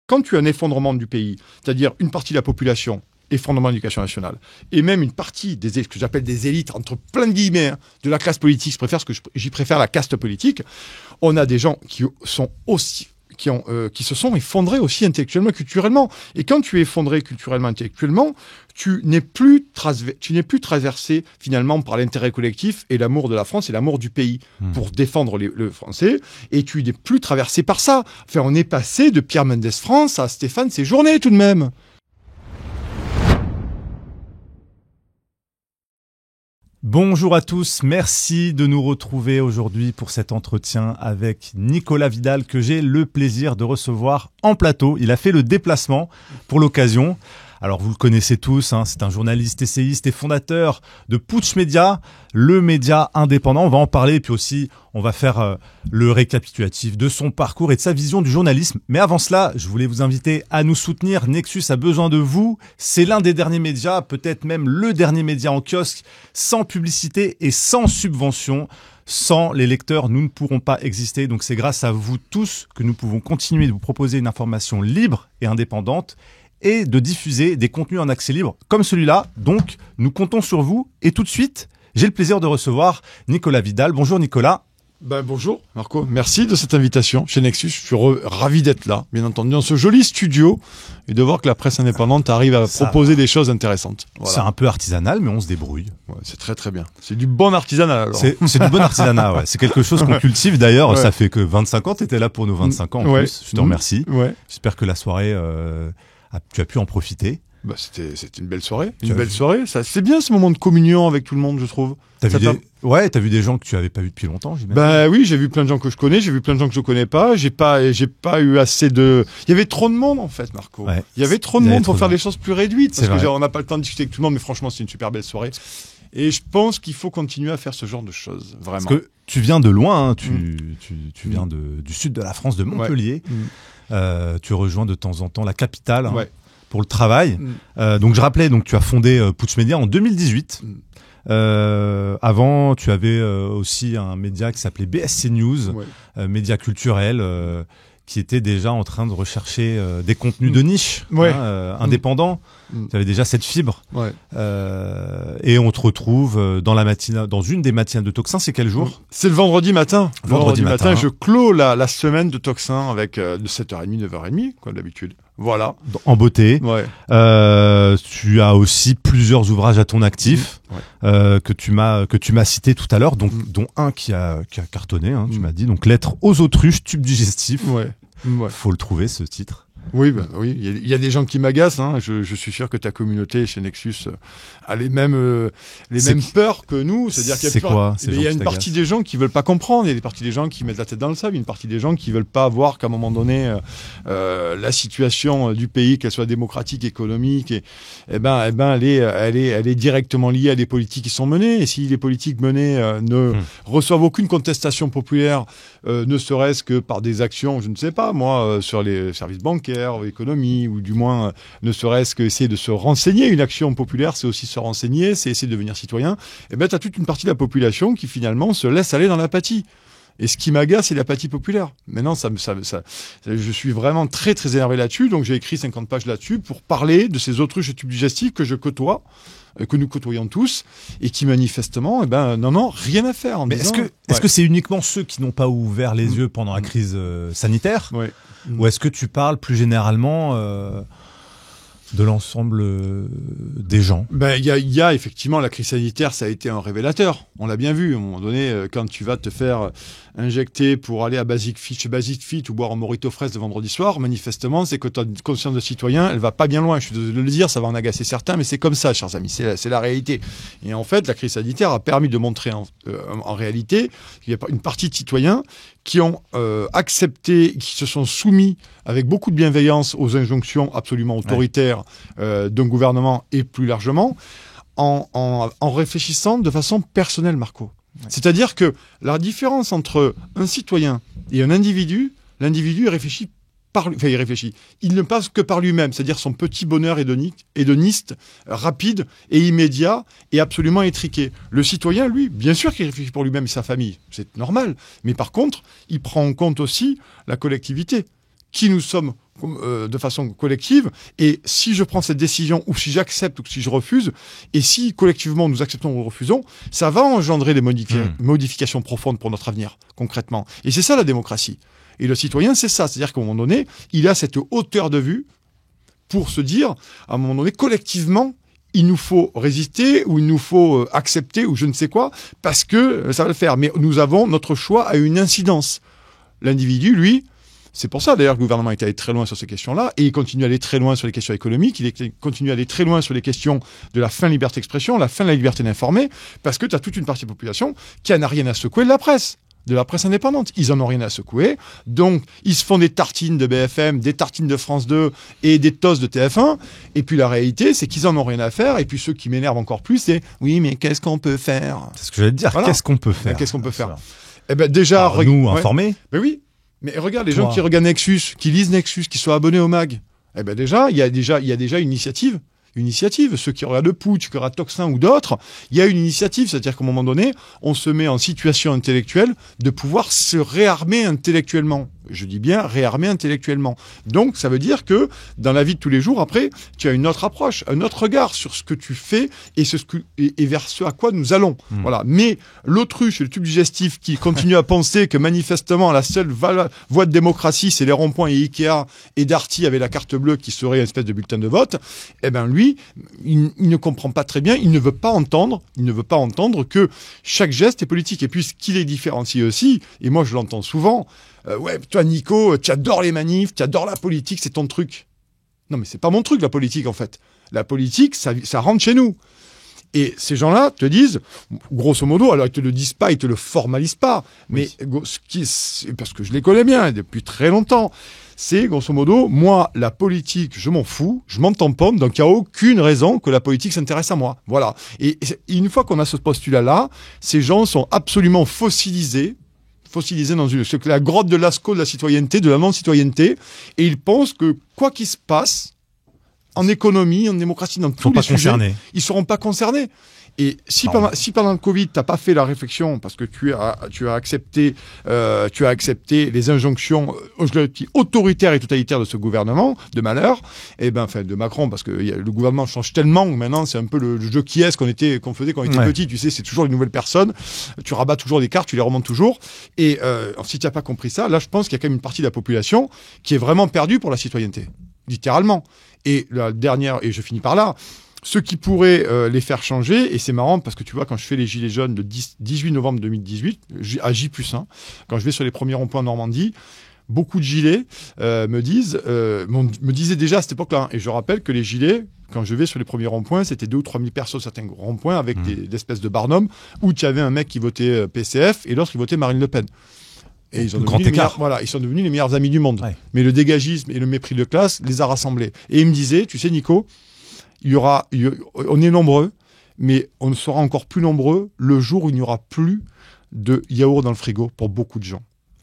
quand tu as un effondrement du pays, c'est-à-dire une partie de la population, effondrement de l'éducation nationale, et même une partie ce que j'appelle des élites, entre plein de guillemets, de la classe politique, j'y préfère la caste politique, on a des gens qui se sont effondrés aussi intellectuellement, culturellement. Et quand tu es effondré culturellement, intellectuellement, tu n'es plus traversé finalement par l'intérêt collectif et l'amour de la France et l'amour du pays pour défendre le français. Et tu n'es plus traversé par ça. Enfin, on est passé de Pierre Mendès France à Stéphane Séjourné tout de même. Bonjour à tous, merci de nous retrouver aujourd'hui pour cet entretien avec Nicolas Vidal que j'ai le plaisir de recevoir en plateau. Il a fait le déplacement pour l'occasion. Alors vous le connaissez tous, c'est un journaliste essayiste et fondateur de Putsch Média, le média indépendant. On va en parler et puis aussi on va faire le récapitulatif de son parcours et de sa vision du journalisme. Mais avant cela, je voulais vous inviter à nous soutenir. Nexus a besoin de vous. C'est l'un des derniers médias, peut-être même le dernier média en kiosque, sans publicité et sans subvention. Sans les lecteurs, nous ne pourrons pas exister. Donc c'est grâce à vous tous que nous pouvons continuer de vous proposer une information libre et indépendante et de diffuser des contenus en accès libre comme celui-là. Donc, nous comptons sur vous. Et tout de suite, j'ai le plaisir de recevoir Nicolas Vidal. Bonjour Nicolas. Bonjour Marco, merci de cette invitation chez Nexus. Je suis ravi d'être là, bien entendu, dans ce joli studio et de voir que la presse indépendante arrive à proposer des choses intéressantes. Voilà. C'est un peu artisanal, mais on se débrouille. Ouais, c'est très très bien. C'est du bon artisanat alors. C'est du bon artisanat, ouais. C'est quelque chose qu'on cultive d'ailleurs. Ouais. Ça fait que 25 ans, tu étais là pour nos 25 ans en plus. Je te remercie. Ouais. J'espère que la soirée, tu as pu en profiter. C'était une belle soirée. Belle soirée. C'est bien ce moment de communion avec tout le monde, je trouve. T'as vu des gens que tu avais pas vus depuis longtemps, j'imagine. Oui, j'ai vu plein de gens que je connais, j'ai vu plein de gens que je connais pas. J'ai pas eu assez de. Il y avait trop de monde en fait, Marco. Ouais. Il y avait trop de monde pour faire des choses plus réduites. Parce que on n'a pas le temps de discuter avec tout le monde, mais franchement, c'est une super belle soirée. Et je pense qu'il faut continuer à faire ce genre de choses, vraiment. Parce que tu viens de loin, tu viens du sud de la France, de Montpellier. Ouais. Tu rejoins de temps en temps la capitale. Ouais. Pour le travail. Donc je rappelais, tu as fondé Putsch Média en 2018. Avant, tu avais aussi un média qui s'appelait BSC News, média culturel, qui était déjà en train de rechercher des contenus de niche, indépendants. Tu avais déjà cette fibre. Ouais. Et on te retrouve dans une des matinales de Tocsin. C'est quel jour ? C'est le vendredi matin. Vendredi matin, je clôt la semaine de Tocsin avec de 7h30, 9h30, comme d'habitude. Voilà. En beauté. Ouais. Tu as aussi plusieurs ouvrages à ton actif que tu m'as cité tout à l'heure, dont un qui a cartonné. Tu m'as dit donc Lettres aux autruches, tube digestif. Ouais. Faut le trouver ce titre. Oui, il y a des gens qui m'agacent. Je suis sûr que ta communauté chez Nexus a les mêmes peurs que nous. C'est-à-dire qu'il y a une partie des gens qui veulent pas comprendre. Il y a des parties des gens qui mettent la tête dans le sable. Il y a une partie des gens qui veulent pas voir qu'à un moment donné, la situation du pays, qu'elle soit démocratique, économique, elle est directement liée à des politiques qui sont menées. Et si les politiques menées ne reçoivent aucune contestation populaire, ne serait-ce que par des actions, je ne sais pas moi, sur les services bancaires, économie, ou du moins ne serait-ce qu'essayer de se renseigner. Une action populaire, c'est aussi se renseigner, c'est essayer de devenir citoyen. Et tu as toute une partie de la population qui finalement se laisse aller dans l'apathie. Et ce qui m'agace, c'est l'apathie populaire. Maintenant, je suis vraiment très très énervé là-dessus, donc j'ai écrit 50 pages là-dessus pour parler de ces autruches tubes digestifs que je côtoie, que nous côtoyons tous, et qui manifestement, rien à faire. Mais est-ce que c'est uniquement ceux qui n'ont pas ouvert les yeux pendant la crise sanitaire, ou est-ce que tu parles plus généralement de l'ensemble des gens? Il y a effectivement la crise sanitaire, ça a été un révélateur. On l'a bien vu. À un moment donné, quand tu vas te faire injecter pour aller à chez Basic Fit ou boire un Morito fraise le vendredi soir, manifestement, c'est que ta conscience de citoyen, elle va pas bien loin. Je suis désolé de le dire, ça va en agacer certains, mais c'est comme ça, chers amis. C'est la réalité. Et en fait, la crise sanitaire a permis de montrer en réalité qu'il y a une partie de citoyens qui ont accepté, qui se sont soumis avec beaucoup de bienveillance aux injonctions absolument autoritaires d'un gouvernement et plus largement, en réfléchissant de façon personnelle, Marco. Ouais. C'est-à-dire que la différence entre un citoyen et un individu, l'individu il réfléchit. Il ne passe que par lui-même, c'est-à-dire son petit bonheur hédoniste, rapide et immédiat et absolument étriqué. Le citoyen, lui, bien sûr qu'il réfléchit pour lui-même et sa famille, c'est normal. Mais par contre, il prend en compte aussi la collectivité. qui nous sommes de façon collective, et si je prends cette décision, ou si j'accepte, ou si je refuse, et si collectivement nous acceptons ou refusons, ça va engendrer des modifications profondes pour notre avenir, concrètement. Et c'est ça la démocratie. Et le citoyen, c'est ça. C'est-à-dire qu'à un moment donné, il a cette hauteur de vue pour se dire, à un moment donné, collectivement, il nous faut résister, ou il nous faut accepter, ou je ne sais quoi, parce que ça va le faire. Mais nous avons, notre choix a une incidence. L'individu, lui, c'est pour ça d'ailleurs que le gouvernement est allé très loin sur ces questions-là, et il continue à aller très loin sur les questions économiques, il continue à aller très loin sur les questions de la fin de la liberté d'expression, la fin de la liberté d'informer, parce que tu as toute une partie de la population qui en a rien à secouer de la presse indépendante. Ils en ont rien à secouer, donc ils se font des tartines de BFM, des tartines de France 2 et des tosses de TF1, et puis la réalité, c'est qu'ils en ont rien à faire, et puis ceux qui m'énervent encore plus, c'est « oui, mais qu'est-ce qu'on peut faire ?» C'est ce que j'allais te dire, voilà. Qu'est-ce qu'on peut faire ? Qu'est-ce qu'on peut faire ? Eh ben déjà... nous, informer. Ben oui. Mais regarde, les gens qui regardent Nexus, qui lisent Nexus, qui sont abonnés au mag, eh ben déjà, il y a déjà une initiative. Ceux qui regardent Putsch, qui regardent Toxin ou d'autres, il y a une initiative. C'est-à-dire qu'à un moment donné, on se met en situation intellectuelle de pouvoir se réarmer intellectuellement. Je dis bien réarmer intellectuellement. Donc, ça veut dire que dans la vie de tous les jours, après, tu as une autre approche, un autre regard sur ce que tu fais et vers ce à quoi nous allons. Voilà. Mais l'autruche et le tube digestif qui continue à penser que manifestement la seule voie de démocratie, c'est les ronds-points et Ikea et Darty avec la carte bleue qui serait une espèce de bulletin de vote, eh ben lui, il ne comprend pas très bien, il ne veut pas entendre que chaque geste est politique. Et puis, ce qui les différencie aussi, et moi je l'entends souvent, ouais, toi Nico, tu adores les manifs, tu adores la politique, c'est ton truc. Non mais c'est pas mon truc la politique en fait. La politique, ça rentre chez nous. Et ces gens-là te disent, grosso modo, alors ils te le disent pas, ils te le formalisent pas, mais parce que je les connais bien depuis très longtemps, c'est grosso modo, moi, la politique, je m'en fous, je m'en tamponne, donc il n'y a aucune raison que la politique s'intéresse à moi. Voilà. Et une fois qu'on a ce postulat-là, ces gens sont absolument fossilisés dans la grotte de Lascaux de la citoyenneté, de la non-citoyenneté, et ils pensent que quoi qu'il se passe, en économie, en démocratie, dans tous les sujets, ils seront pas concernés. Et si pendant le Covid, t'as pas fait la réflexion parce que tu as accepté les injonctions autoritaires et totalitaires de ce gouvernement de malheur, de Macron, parce que le gouvernement change tellement que maintenant c'est un peu le jeu qui est qu'on faisait quand on était petit. Tu sais, c'est toujours une nouvelle personne. Tu rabats toujours des cartes, tu les remontes toujours. Et si tu n'as pas compris ça, là, je pense qu'il y a quand même une partie de la population qui est vraiment perdue pour la citoyenneté, littéralement. Et la dernière, et je finis par là. Ce qui pourrait les faire changer, et c'est marrant parce que tu vois, quand je fais les Gilets jaunes le 18 novembre 2018, à J+1, quand je vais sur les premiers ronds-points en Normandie, beaucoup de gilets me disaient déjà à cette époque-là, et je rappelle que les gilets, quand je vais sur les premiers ronds-points, c'était 2 ou 3 000 personnes, certains ronds-points, avec des espèces de barnums, où tu avais un mec qui votait PCF et l'autre qui votait Marine LePen. Et ils sont devenus les meilleurs amis du monde. Ouais. Mais le dégagisme et le mépris de classe les a rassemblés. Et ils me disaient, tu sais Nico, on est nombreux, mais on sera encore plus nombreux le jour où il n'y aura plus de yaourt dans le frigo pour beaucoup de gens.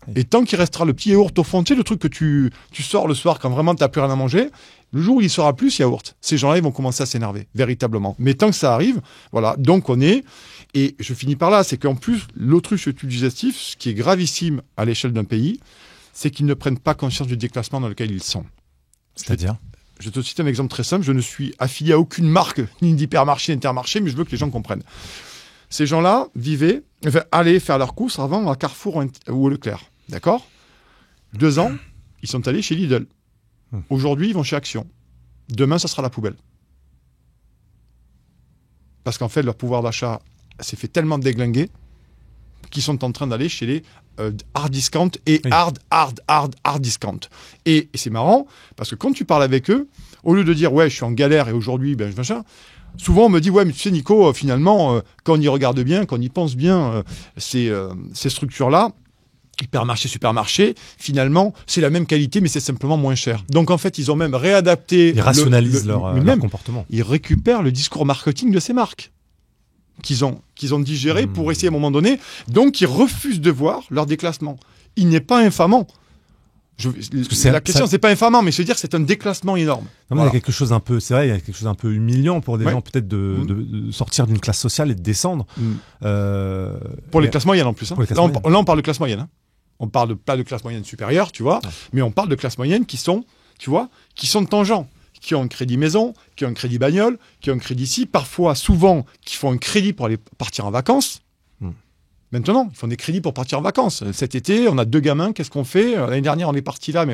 Oui. Et tant qu'il restera le petit yaourt au fond, tu sais, le truc que tu sors le soir quand vraiment t'as plus rien à manger, le jour où il sera plus yaourt, ces gens-là, ils vont commencer à s'énerver, véritablement. Mais tant que ça arrive, voilà, donc et je finis par là, c'est qu'en plus, l'autruche et le tube digestif, ce qui est gravissime à l'échelle d'un pays, c'est qu'ils ne prennent pas conscience du déclassement dans lequel ils sont. C'est-à-dire ? Je te cite un exemple très simple. Je ne suis affilié à aucune marque, ni d'hypermarché, ni d'intermarché, mais je veux que les gens comprennent. Ces gens-là allaient faire leurs courses avant à Carrefour ou au Leclerc. D'accord ? 2 ans, ils sont allés chez Lidl. Aujourd'hui, ils vont chez Action. Demain, ça sera la poubelle. Parce qu'en fait, leur pouvoir d'achat s'est fait tellement déglinguer qu'ils sont en train d'aller chez les hard discount et hard discount. Et c'est marrant, parce que quand tu parles avec eux, au lieu de dire « ouais, je suis en galère et aujourd'hui, souvent on me dit « ouais, mais tu sais Nico, finalement, quand on y regarde bien, quand on y pense bien, ces structures-là, hypermarché, supermarché, finalement, c'est la même qualité, mais c'est simplement moins cher. » Donc en fait, ils ont même réadapté... Ils rationalisent leur comportement. Ils récupèrent le discours marketing de ces marques qu'ils ont digéré pour essayer à un moment donné. Donc, ils refusent de voir leur déclassement. Il n'est pas infamant. La question, c'est pas infamant, mais je veux dire, c'est un déclassement énorme. Non, voilà. Il y a quelque chose un peu, c'est vrai, il y a quelque chose un peu humiliant pour des gens peut-être de sortir d'une classe sociale et de descendre. Pour les classes moyennes en plus. Hein. Là, on parle de classe moyenne. Hein. On parle pas de classe moyenne supérieure, tu vois, mais on parle de classe moyenne qui sont, tu vois, qui sont tangents, qui ont un crédit maison, qui ont un crédit bagnole, qui ont un crédit ici, parfois, souvent, qui font un crédit pour aller partir en vacances. Maintenant, ils font des crédits pour partir en vacances. Cet été, on a 2 gamins, qu'est-ce qu'on fait? L'année dernière, on est parti là, mais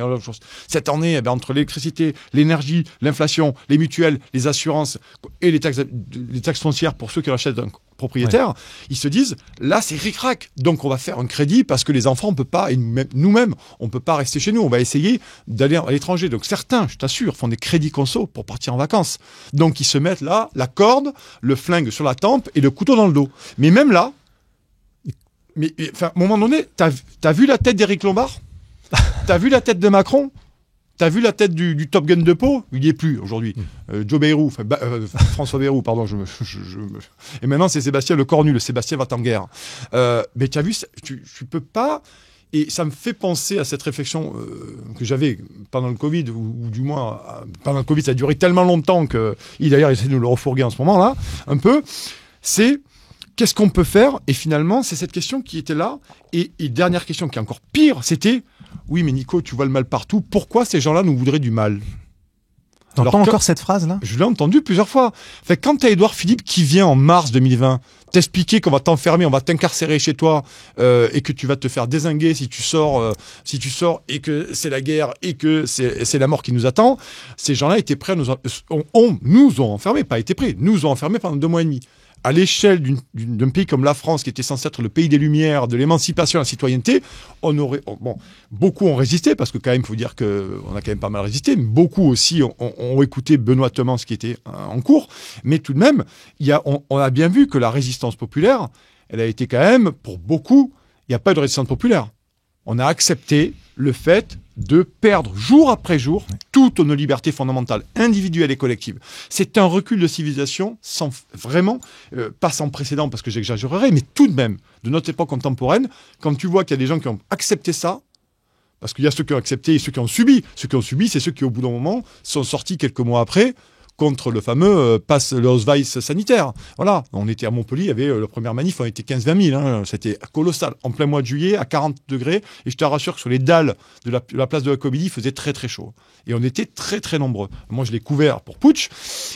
cette année, entre l'électricité, l'énergie, l'inflation, les mutuelles, les assurances et les taxes foncières pour ceux qui achètent un propriétaire, ils se disent, là, c'est ric-rac. Donc, on va faire un crédit parce que les enfants, on peut pas, et nous-mêmes, on peut pas rester chez nous. On va essayer d'aller à l'étranger. Donc, certains, je t'assure, font des crédits conso pour partir en vacances. Donc, ils se mettent là, la corde, le flingue sur la tempe et le couteau dans le dos. Mais même là, à un moment donné, t'as vu la tête d'Éric Lombard? T'as vu la tête de Macron? T'as vu la tête du Top Gun de Pau? Il n'y est plus aujourd'hui. François Bayrou, pardon. Et maintenant, c'est Sébastien Lecornu. Le Sébastien va en guerre. Mais t'as vu, tu peux pas... Et ça me fait penser à cette réflexion que j'avais pendant le Covid, ou du moins, pendant le Covid, ça a duré tellement longtemps d'ailleurs, essaie de nous le refourguer en ce moment-là, un peu. C'est... Qu'est-ce qu'on peut faire? Et finalement, c'est cette question qui était là. Et dernière question qui est encore pire, c'était « Oui, mais Nico, tu vois le mal partout. Pourquoi ces gens-là nous voudraient du mal ?» T'entends encore cette phrase-là? Je l'ai entendue plusieurs fois. Quand tu as Édouard Philippe qui vient en mars 2020 t'expliquer qu'on va t'enfermer, on va t'incarcérer chez toi et que tu vas te faire dézinguer si tu sors et que c'est la guerre et que c'est la mort qui nous attend, ces gens-là étaient prêts à nous ont enfermés, pas été prêts, nous ont enfermés pendant 2 mois et demi. À l'échelle d'un pays comme la France, qui était censé être le pays des Lumières, de l'émancipation, de la citoyenneté, beaucoup ont résisté, parce que quand même, il faut dire qu'on a quand même pas mal résisté, mais beaucoup aussi ont écouté benoîtement ce qui était en cours. Mais tout de même, on a bien vu que la résistance populaire, elle a été quand même, pour beaucoup, il n'y a pas de résistance populaire. On a accepté le fait de perdre jour après jour toutes nos libertés fondamentales, individuelles et collectives. C'est un recul de civilisation pas sans précédent parce que j'exagérerais, mais tout de même, de notre époque contemporaine, quand tu vois qu'il y a des gens qui ont accepté ça, parce qu'il y a ceux qui ont accepté et ceux qui ont subi. Ceux qui ont subi, c'est ceux qui, au bout d'un moment, sont sortis quelques mois après contre le fameux le Ausweis sanitaire. Voilà, on était à Montpellier, il y avait la première manif, on était 15-20 000, hein, c'était colossal, en plein mois de juillet, à 40 degrés, et je te rassure que sur les dalles de la place de la Comédie, il faisait très très chaud. Et on était très très nombreux. Moi, je l'ai couvert pour Putsch,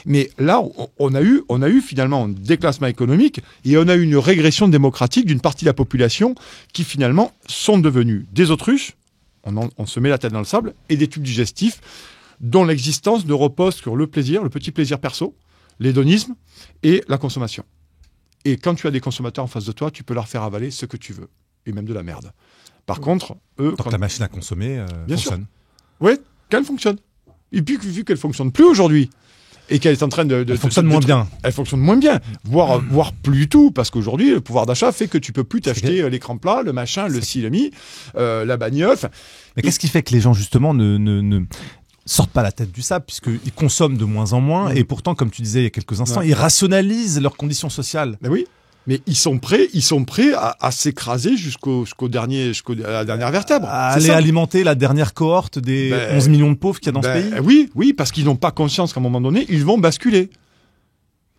mais là, on a eu finalement un déclassement économique, et on a eu une régression démocratique d'une partie de la population qui finalement sont devenus des autruches, on se met la tête dans le sable, et des tubes digestifs, dont l'existence ne repose sur le plaisir, le petit plaisir perso, l'hédonisme et la consommation. Et quand tu as des consommateurs en face de toi, tu peux leur faire avaler ce que tu veux, et même de la merde. Par contre, eux... Donc la machine à consommer fonctionne. Oui, qu'elle fonctionne. Et puis, vu qu'elle ne fonctionne plus aujourd'hui, et qu'elle est en train de... Elle fonctionne moins bien. Elle fonctionne moins bien, voire plus du tout, parce qu'aujourd'hui, le pouvoir d'achat fait que tu peux plus t'acheter l'écran plat, le machin, le ci, le mi, la bagnole... Mais qu'est-ce qui fait que les gens, justement, ne sortent pas la tête du sable, puisqu'ils consomment de moins en moins, et pourtant, comme tu disais il y a quelques instants, ils rationalisent leurs conditions sociales. Ben oui, mais ils sont prêts à s'écraser jusqu'à la dernière vertèbre. À aller alimenter la dernière cohorte des 11 millions de pauvres qu'il y a dans ce pays. Oui, parce qu'ils n'ont pas conscience qu'à un moment donné, ils vont basculer.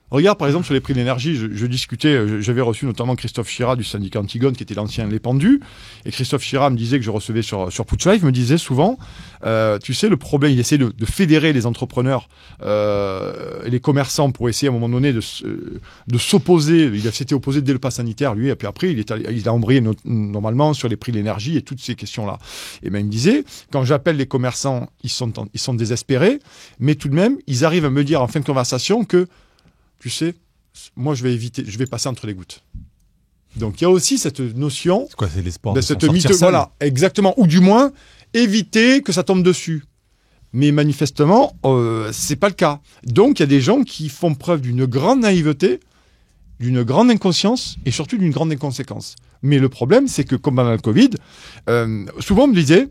Regarde, par exemple, sur les prix de l'énergie, je discutais, j'avais reçu notamment Christophe Chira du syndicat Antigone, qui était l'ancien Les Pendus, et Christophe Chira me disait que je recevais sur Putsch Live, me disait souvent, tu sais, le problème, il essaie de fédérer les entrepreneurs et les commerçants pour essayer à un moment donné de s'opposer. Il s'était opposé dès le pass sanitaire, lui, et puis après, il a embrayé normalement sur les prix de l'énergie et toutes ces questions-là. Et ben, il me disait, quand j'appelle les commerçants, ils sont désespérés, mais tout de même, ils arrivent à me dire en fin de conversation que tu sais, moi je vais passer entre les gouttes. Donc il y a aussi cette notion... C'est quoi, c'est l'espoir de cette mythe, voilà, exactement. Ou du moins, éviter que ça tombe dessus. Mais manifestement, c'est pas le cas. Donc il y a des gens qui font preuve d'une grande naïveté, d'une grande inconscience et surtout d'une grande inconséquence. Mais le problème, c'est que comme pendant le Covid, souvent on me disait,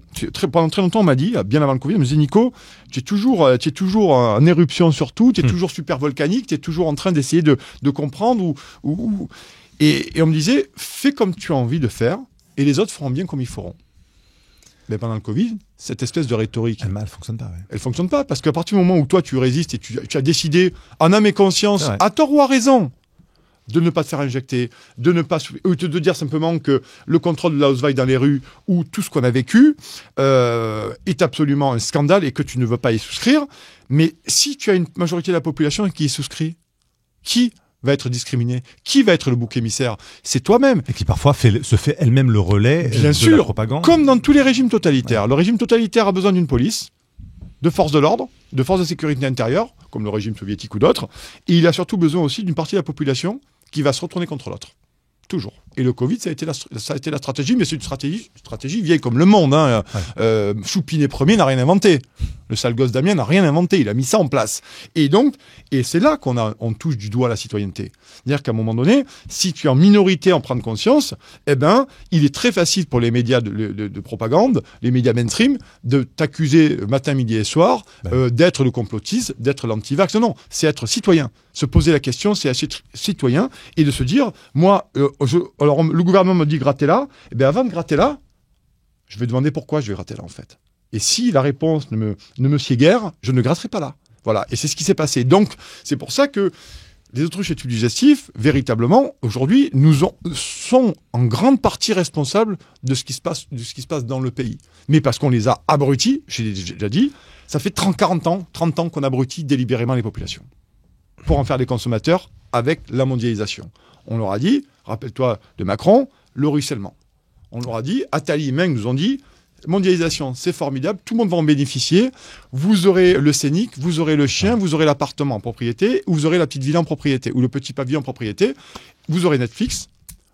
pendant très longtemps on m'a dit, bien avant le Covid, on me disait Nico, tu es toujours en éruption sur tout, tu es toujours super volcanique, tu es toujours en train d'essayer de comprendre et on me disait, fais comme tu as envie de faire et les autres feront bien comme ils feront. Mais pendant le Covid, cette espèce de rhétorique... Elle fonctionne pas. Ouais. Elle fonctionne pas parce qu'à partir du moment où toi tu résistes et tu as décidé, en âme et conscience, à tort ou à raison, de ne pas te faire injecter, de dire simplement que le contrôle de la Ausweis dans les rues ou tout ce qu'on a vécu est absolument un scandale et que tu ne veux pas y souscrire. Mais si tu as une majorité de la population qui y souscrit, qui va être discriminé? Qui va être le bouc émissaire? C'est toi-même. Et qui parfois se fait elle-même le relais de la propagande. Comme dans tous les régimes totalitaires. Ouais. Le régime totalitaire a besoin d'une police, de forces de l'ordre, de forces de sécurité intérieure, comme le régime soviétique ou d'autres. Et il a surtout besoin aussi d'une partie de la population qui va se retourner contre l'autre. Toujours. Et le Covid, ça a été la stratégie, mais c'est une stratégie vieille comme le monde. Hein. Ouais. Choupinet Ier n'a rien inventé. Le sale gosse d'Amiens n'a rien inventé. Il a mis ça en place. Et c'est là qu'on touche du doigt la citoyenneté. C'est-à-dire qu'à un moment donné, si tu es en minorité en prendre conscience, il est très facile pour les médias de propagande, les médias mainstream, de t'accuser matin, midi et soir d'être le complotiste, d'être l'anti-vax. Non, c'est être citoyen. Se poser la question, c'est être citoyen et de se dire, moi, alors le gouvernement me dit gratter là, avant de gratter là, je vais demander pourquoi je vais gratter là en fait. Et si la réponse ne me sied guère, je ne gratterai pas là. Voilà, et c'est ce qui s'est passé. Donc, c'est pour ça que les autruches et tubes digestifs, véritablement, aujourd'hui, sont en grande partie responsables de ce qui se passe dans le pays. Mais parce qu'on les a abrutis, j'ai déjà dit, ça fait 30 ans qu'on abrutit délibérément les populations pour en faire des consommateurs avec la mondialisation. On leur a dit, rappelle-toi de Macron, le ruissellement. On leur a dit, Attali et Meng nous ont dit, mondialisation, c'est formidable, tout le monde va en bénéficier. Vous aurez le scénic, vous aurez le chien, vous aurez l'appartement en propriété, vous aurez la petite villa en propriété, ou le petit pavillon en propriété, vous aurez Netflix,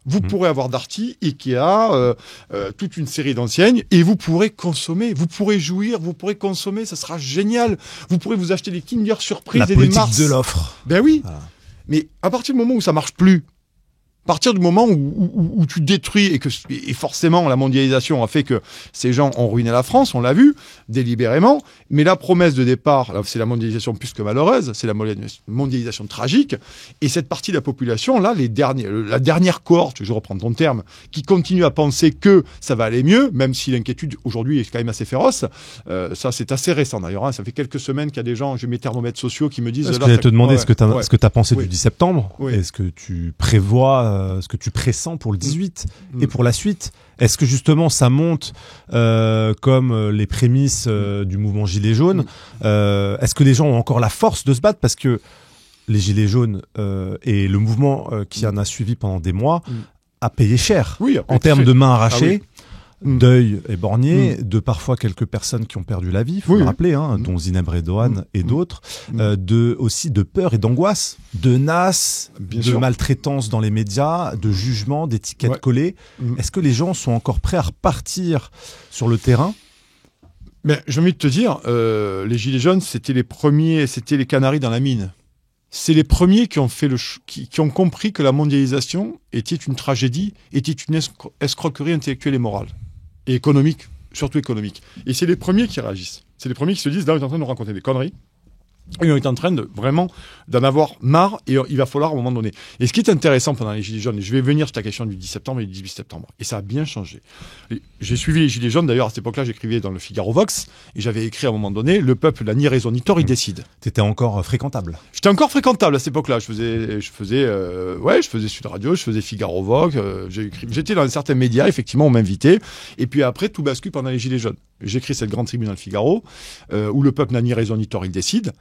vous pourrez avoir Darty, Ikea, toute une série d'enseignes, et vous pourrez consommer, vous pourrez jouir, vous pourrez consommer, ça sera génial. Vous pourrez vous acheter des Kinder Surprise et des Mars. La politique de l'offre. Ben oui, voilà. Mais à partir du moment où ça marche plus, à partir du moment où tu détruis et forcément la mondialisation a fait que ces gens ont ruiné la France, on l'a vu délibérément, mais la promesse de départ, c'est la mondialisation plus que malheureuse, c'est la mondialisation tragique, et cette partie de la population, là, la dernière cohorte, je reprends ton terme, qui continue à penser que ça va aller mieux, même si l'inquiétude aujourd'hui est quand même assez féroce, ça c'est assez récent d'ailleurs, hein, ça fait quelques semaines qu'il y a des gens, j'ai mes thermomètres sociaux qui me disent... Est-ce que je vais te demander ce que tu as pensé du 10 septembre? Est-ce que tu prévois ce que tu pressens pour le 18 et pour la suite? Est-ce que justement ça monte comme les prémices du mouvement Gilets jaunes? Est-ce que les gens ont encore la force de se battre? Parce que les Gilets jaunes et le mouvement qui en a suivi pendant des mois a payé cher en termes de mains arrachées. Deuil éborgné, de parfois quelques personnes qui ont perdu la vie, il faut le rappeler, hein, dont Zineb Redouane et d'autres, aussi de peur et d'angoisse, de NAS, de maltraitance dans les médias, de jugement, d'étiquettes collées. Est-ce que les gens sont encore prêts à repartir sur le terrain? J'ai envie de te dire, les Gilets jaunes, c'était les premiers, c'était les canaris dans la mine. C'est les premiers qui ont qui ont compris que la mondialisation était une tragédie, était une escroquerie intellectuelle et morale. Et économique, surtout économique. Et c'est les premiers qui réagissent. C'est les premiers qui se disent, là, on est en train de nous raconter des conneries. Et on est en train d'en avoir marre et il va falloir à un moment donné. Et ce qui est intéressant pendant les Gilets jaunes, et je vais venir sur ta question du 10 septembre et du 18 septembre, et ça a bien changé. J'ai suivi les Gilets jaunes, d'ailleurs à cette époque-là j'écrivais dans le Figaro Vox, et j'avais écrit à un moment donné, le peuple n'a ni raison ni tort, il décide. T'étais encore fréquentable? J'étais encore fréquentable à cette époque-là, je faisais Sud Radio, je faisais Figaro Vox, j'étais dans certains médias, effectivement on m'invitait, et puis après tout bascule pendant les Gilets jaunes. J'écris cette grande tribune dans le Figaro, où le peuple n'a ni raison ni tort, il décide.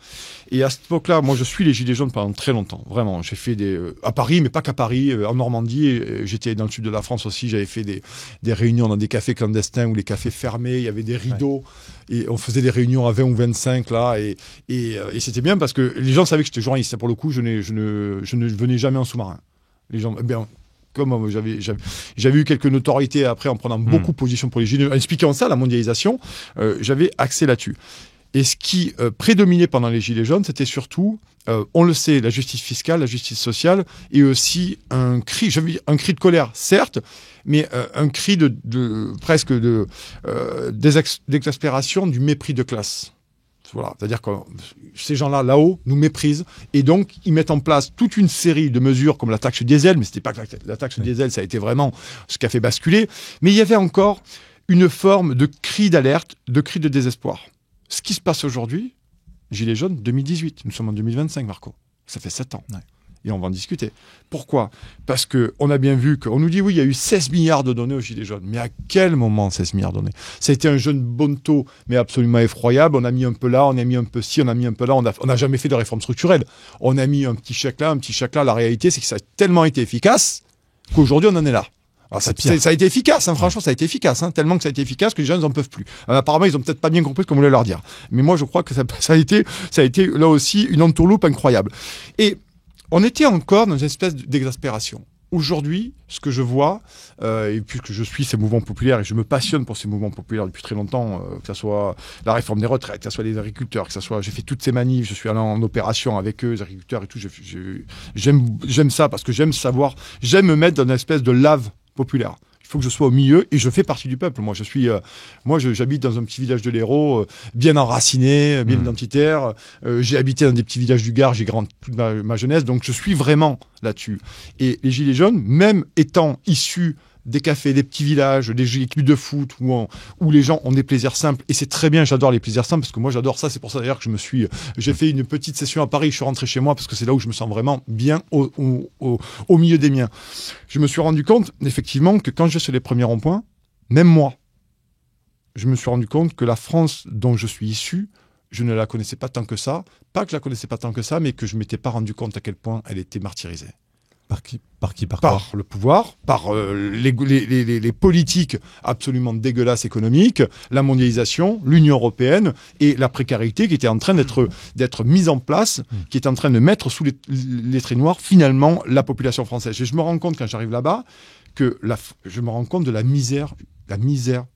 Et à cette époque-là, moi, je suis les Gilets jaunes pendant très longtemps. Vraiment, j'ai fait à Paris, mais pas qu'à Paris, en Normandie. J'étais dans le sud de la France aussi. J'avais fait des réunions dans des cafés clandestins où les cafés fermés, il y avait des rideaux. Et on faisait des réunions à 20 ou 25, là. Et c'était bien parce que les gens savaient que j'étais journaliste. Pour le coup, je ne venais jamais en sous-marin. Les gens, comme j'avais eu quelques notoriétés après en prenant beaucoup position pour les Gilets, en expliquant ça, la mondialisation, j'avais accès là-dessus. Et ce qui prédominait pendant les Gilets jaunes, c'était surtout, on le sait, la justice fiscale, la justice sociale, et aussi un cri de colère, certes, mais un cri presque d'exaspération, du mépris de classe. Voilà, c'est-à-dire que ces gens-là, là-haut, nous méprisent, et donc ils mettent en place toute une série de mesures comme la taxe diesel, mais c'était pas que la taxe diesel, ça a été vraiment ce qui a fait basculer, mais il y avait encore une forme de cri d'alerte, de cri de désespoir. Ce qui se passe aujourd'hui, Gilets jaunes 2018, nous sommes en 2025, Marco, ça fait 7 ans. Ouais. Et on va en discuter. Pourquoi ? Parce qu'on a bien vu qu'on nous dit, oui, il y a eu 16 milliards de données aux Gilets jaunes. Mais à quel moment 16 milliards de données ? Ça a été un jeune bon taux, mais absolument effroyable. On a mis un peu là, on a mis un peu ci, on a mis un peu là. On n'a jamais fait de réforme structurelle. On a mis un petit chèque là, un petit chèque là. La réalité, c'est que ça a tellement été efficace qu'aujourd'hui, on en est là. Alors ça a été efficace, hein, franchement, ça a été efficace, hein, tellement que ça a été efficace que les gens n'en peuvent plus. Apparemment, ils ont peut-être pas bien compris ce qu'on voulait leur dire. Mais moi, je crois que ça a été là aussi une entourloupe incroyable. Et on était encore dans une espèce d'exaspération. Aujourd'hui, ce que je vois, et puisque je suis ces mouvements populaires et je me passionne pour ces mouvements populaires depuis très longtemps, que ce soit la réforme des retraites, que ce soit les agriculteurs, que ce soit, j'ai fait toutes ces manifs, je suis allé en opération avec eux, les agriculteurs et tout. J'aime ça parce que j'aime me mettre dans une espèce de lave populaire. Il faut que je sois au milieu et je fais partie du peuple. Moi, j'habite dans un petit village de l'Hérault, bien enraciné, bien identitaire. J'ai habité dans des petits villages du Gard, j'ai grandi toute ma jeunesse, donc je suis vraiment là-dessus. Et les Gilets jaunes, même étant issus des cafés, des petits villages, des équipes de foot où les gens ont des plaisirs simples. Et c'est très bien, j'adore les plaisirs simples parce que moi j'adore ça. C'est pour ça d'ailleurs que j'ai fait une petite session à Paris. Je suis rentré chez moi parce que c'est là où je me sens vraiment bien au milieu des miens. Je me suis rendu compte effectivement que quand je suis sur les premiers ronds-points, même moi, je me suis rendu compte que la France dont je suis issu, je ne la connaissais pas tant que ça. Pas que je la connaissais pas tant que ça, mais que je m'étais pas rendu compte à quel point elle était martyrisée. Par le pouvoir, par les politiques absolument dégueulasses économiques, la mondialisation, l'Union européenne et la précarité qui était en train d'être mise en place, qui est en train de mettre sous les traits noirs finalement la population française. Et je me rends compte quand j'arrive là-bas je me rends compte de la misère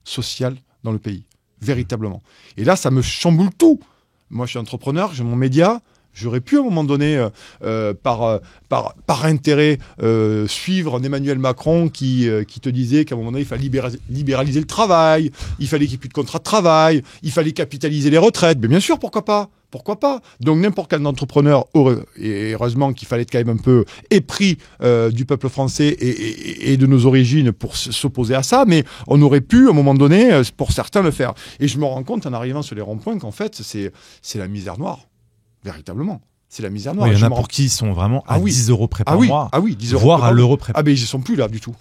sociale dans le pays, véritablement. Et là, ça me chamboule tout. Moi, je suis entrepreneur, j'ai mon média. J'aurais pu à un moment donné, par intérêt, suivre un Emmanuel Macron qui te disait qu'à un moment donné, il fallait libéraliser le travail, il fallait qu'il n'y ait plus de contrat de travail, il fallait capitaliser les retraites. Mais bien sûr, pourquoi pas ? Pourquoi pas ? Donc n'importe quel entrepreneur, et heureusement qu'il fallait être quand même un peu épris du peuple français et de nos origines pour s'opposer à ça, mais on aurait pu à un moment donné, pour certains, le faire. Et je me rends compte en arrivant sur les ronds-points qu'en fait, c'est la misère noire. Véritablement. C'est la misère noire. Il y en a pour qui ils sont vraiment à 10 euros près par mois. 10 euros voire à l'euro près. Mais ils ne sont plus là du tout.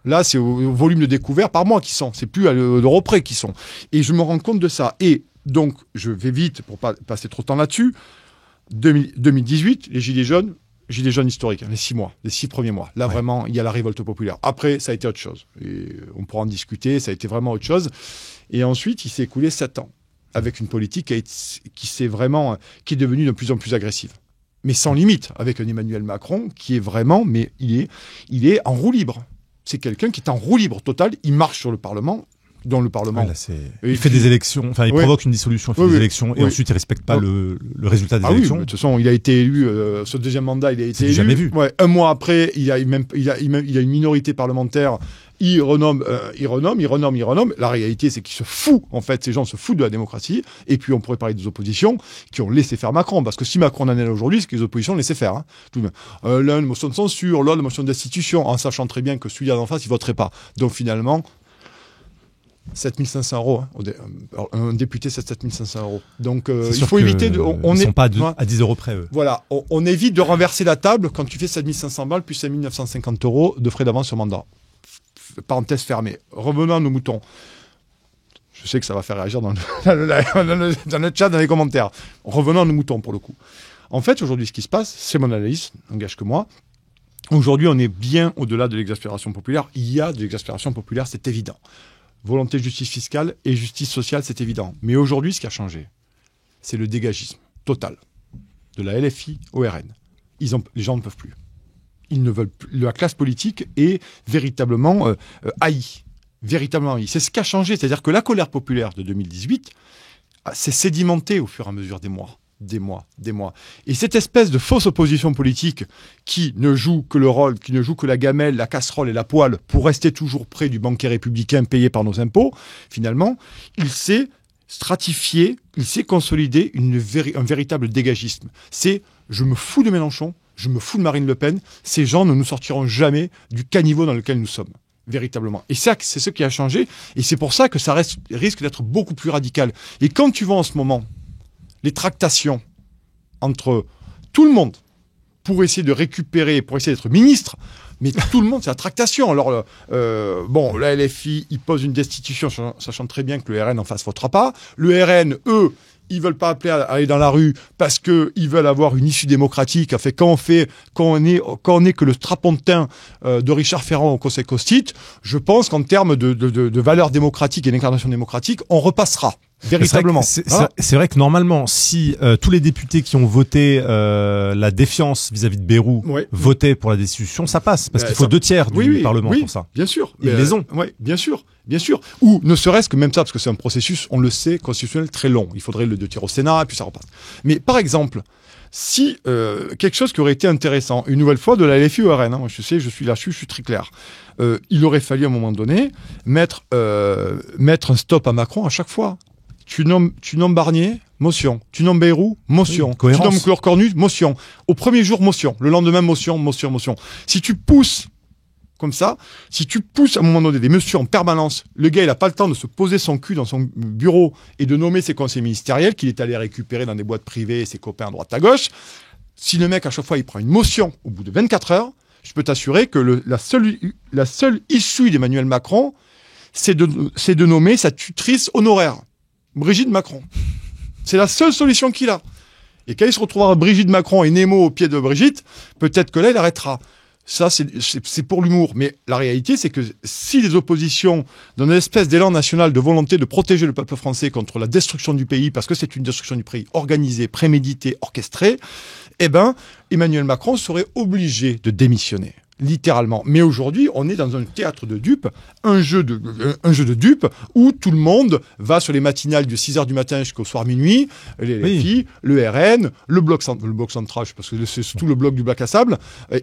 Là, c'est au volume de découvert par mois qu'ils sont. C'est plus à l'euro près qu'ils sont. Et je me rends compte de ça. Et donc, je vais vite pour pas passer trop de temps là-dessus. 2018, les Gilets jaunes historiques, les 6 premiers mois. Là, vraiment, il y a la révolte populaire. Après, ça a été autre chose. Et on pourra en discuter. Ça a été vraiment autre chose. Et ensuite, il s'est écoulé 7 ans. Avec une politique qui est devenue de plus en plus agressive. Mais sans limite, avec un Emmanuel Macron qui est vraiment, mais il est en roue libre. C'est quelqu'un qui est en roue libre totale, il marche sur le Parlement, dans le Parlement. Il fait des élections, enfin il provoque une dissolution, il fait des élections, et ensuite il respecte pas le résultat des élections. Oui, de toute façon, il a été élu, ce deuxième mandat, il a été élu. Jamais vu. Un mois après, il a une minorité parlementaire. Il renomme. La réalité, c'est qu'il se fout, en fait, ces gens se foutent de la démocratie. Et puis, on pourrait parler des oppositions qui ont laissé faire Macron. Parce que si Macron en est là aujourd'hui, c'est que les oppositions laissaient faire. Hein. L'un, une motion de censure, l'autre, une motion d'institution, en sachant très bien que celui-là d'en face, il voterait pas. Donc, finalement, 7 500 euros. Hein. Un député, c'est 7 500 euros. Donc, il faut éviter de. Ils ne sont pas à 10 euros près, eux. Voilà. On évite de renverser la table quand tu fais 7 500 balles plus 5 950 euros de frais d'avance sur mandat. Parenthèse fermée. Revenons à nos moutons. Je sais que ça va faire réagir dans le chat, dans les commentaires. Revenons à nos moutons pour le coup. En fait, aujourd'hui, ce qui se passe, c'est mon analyse, n'engage que moi. Aujourd'hui, on est bien au-delà de l'exaspération populaire. Il y a de l'exaspération populaire, c'est évident. Volonté de justice fiscale et justice sociale, c'est évident. Mais aujourd'hui, ce qui a changé, c'est le dégagisme total de la LFI au RN. Les gens ne peuvent plus. Ils ne veulent plus. La classe politique est véritablement haïe. Véritablement haïe. C'est ce qui a changé. C'est-à-dire que la colère populaire de 2018 s'est sédimentée au fur et à mesure des mois. Et cette espèce de fausse opposition politique qui ne joue que le rôle, qui ne joue que la gamelle, la casserole et la poêle pour rester toujours près du banquier républicain payé par nos impôts, finalement, il s'est stratifié, il s'est consolidé un véritable dégagisme. C'est « je me fous de Mélenchon ». Je me fous de Marine Le Pen. Ces gens ne nous sortiront jamais du caniveau dans lequel nous sommes, véritablement. Et ça, c'est ce qui a changé. Et c'est pour ça que ça risque d'être beaucoup plus radical. Et quand tu vois en ce moment les tractations entre tout le monde, pour essayer de récupérer, pour essayer d'être ministre. Mais tout le monde, c'est la tractation. Alors, bon, la LFI, ils posent une destitution, sachant très bien que le RN en face votera pas. Le RN, eux, ils veulent pas appeler à aller dans la rue parce que ils veulent avoir une issue démocratique. Fait quand on est que le strapontin de Richard Ferrand au Conseil constitue, je pense qu'en termes de valeurs démocratiques et d'incarnation démocratique, on repassera. Véritablement. C'est vrai que normalement, si tous les députés qui ont voté la défiance vis-à-vis de Bayrou votaient pour la destitution, ça passe. Parce qu'il faut 2/3 du Parlement pour ça. Bien sûr. Ils les ont. Oui, bien sûr. Bien sûr. Ou ne serait-ce que même ça, parce que c'est un processus, on le sait, constitutionnel très long. Il faudrait le 2/3 au Sénat, et puis ça repasse. Mais par exemple, si quelque chose qui aurait été intéressant, une nouvelle fois de la LFI au RN, moi je sais, je suis là-dessus, je suis très clair. Il aurait fallu à un moment donné mettre un stop à Macron à chaque fois. Tu nommes Barnier, motion. Tu nommes Bayrou, motion. Oui, tu nommes Chlorcornu, motion. Au premier jour, motion. Le lendemain, motion. Si tu pousses comme ça, si tu pousses à un moment donné des motions en permanence, le gars, il n'a pas le temps de se poser son cul dans son bureau et de nommer ses conseillers ministériels qu'il est allé récupérer dans des boîtes privées et ses copains à droite à gauche. Si le mec, à chaque fois, il prend une motion au bout de 24 heures, je peux t'assurer que la seule issue d'Emmanuel Macron, c'est de nommer sa tutrice honoraire. Brigitte Macron. C'est la seule solution qu'il a. Et quand il se retrouvera Brigitte Macron et Nemo au pied de Brigitte, peut-être que là, il arrêtera. Ça, c'est pour l'humour. Mais la réalité, c'est que si les oppositions, dans une espèce d'élan national de volonté de protéger le peuple français contre la destruction du pays, parce que c'est une destruction du pays organisée, préméditée, orchestrée, eh ben, Emmanuel Macron serait obligé de démissionner. Littéralement. Mais aujourd'hui, on est dans un théâtre de dupes, un jeu de dupes, où tout le monde va sur les matinales de 6h du matin jusqu'au soir minuit, les LFI, le RN, le bloc central, parce que c'est surtout le bloc du bac à sable,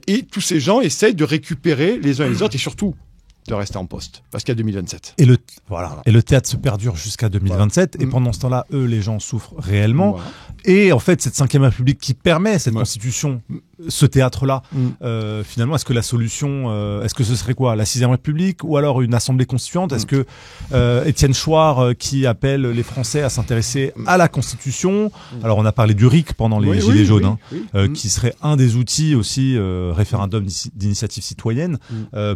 et tous ces gens essayent de récupérer les uns et les autres, et surtout de rester en poste, parce qu'il y a 2027. Et le théâtre se perdure jusqu'à 2027, et pendant ce temps-là, les gens souffrent réellement. Voilà. Et en fait, cette 5e République qui permet cette constitution, ce théâtre-là, finalement, est-ce que la solution, est-ce que ce serait quoi, la 6e République, ou alors une assemblée constituante? Est-ce que Étienne Chouard, qui appelle les Français à s'intéresser à la Constitution, alors on a parlé du RIC pendant les Gilets jaunes, qui serait un des outils aussi, référendum d'initiative citoyenne,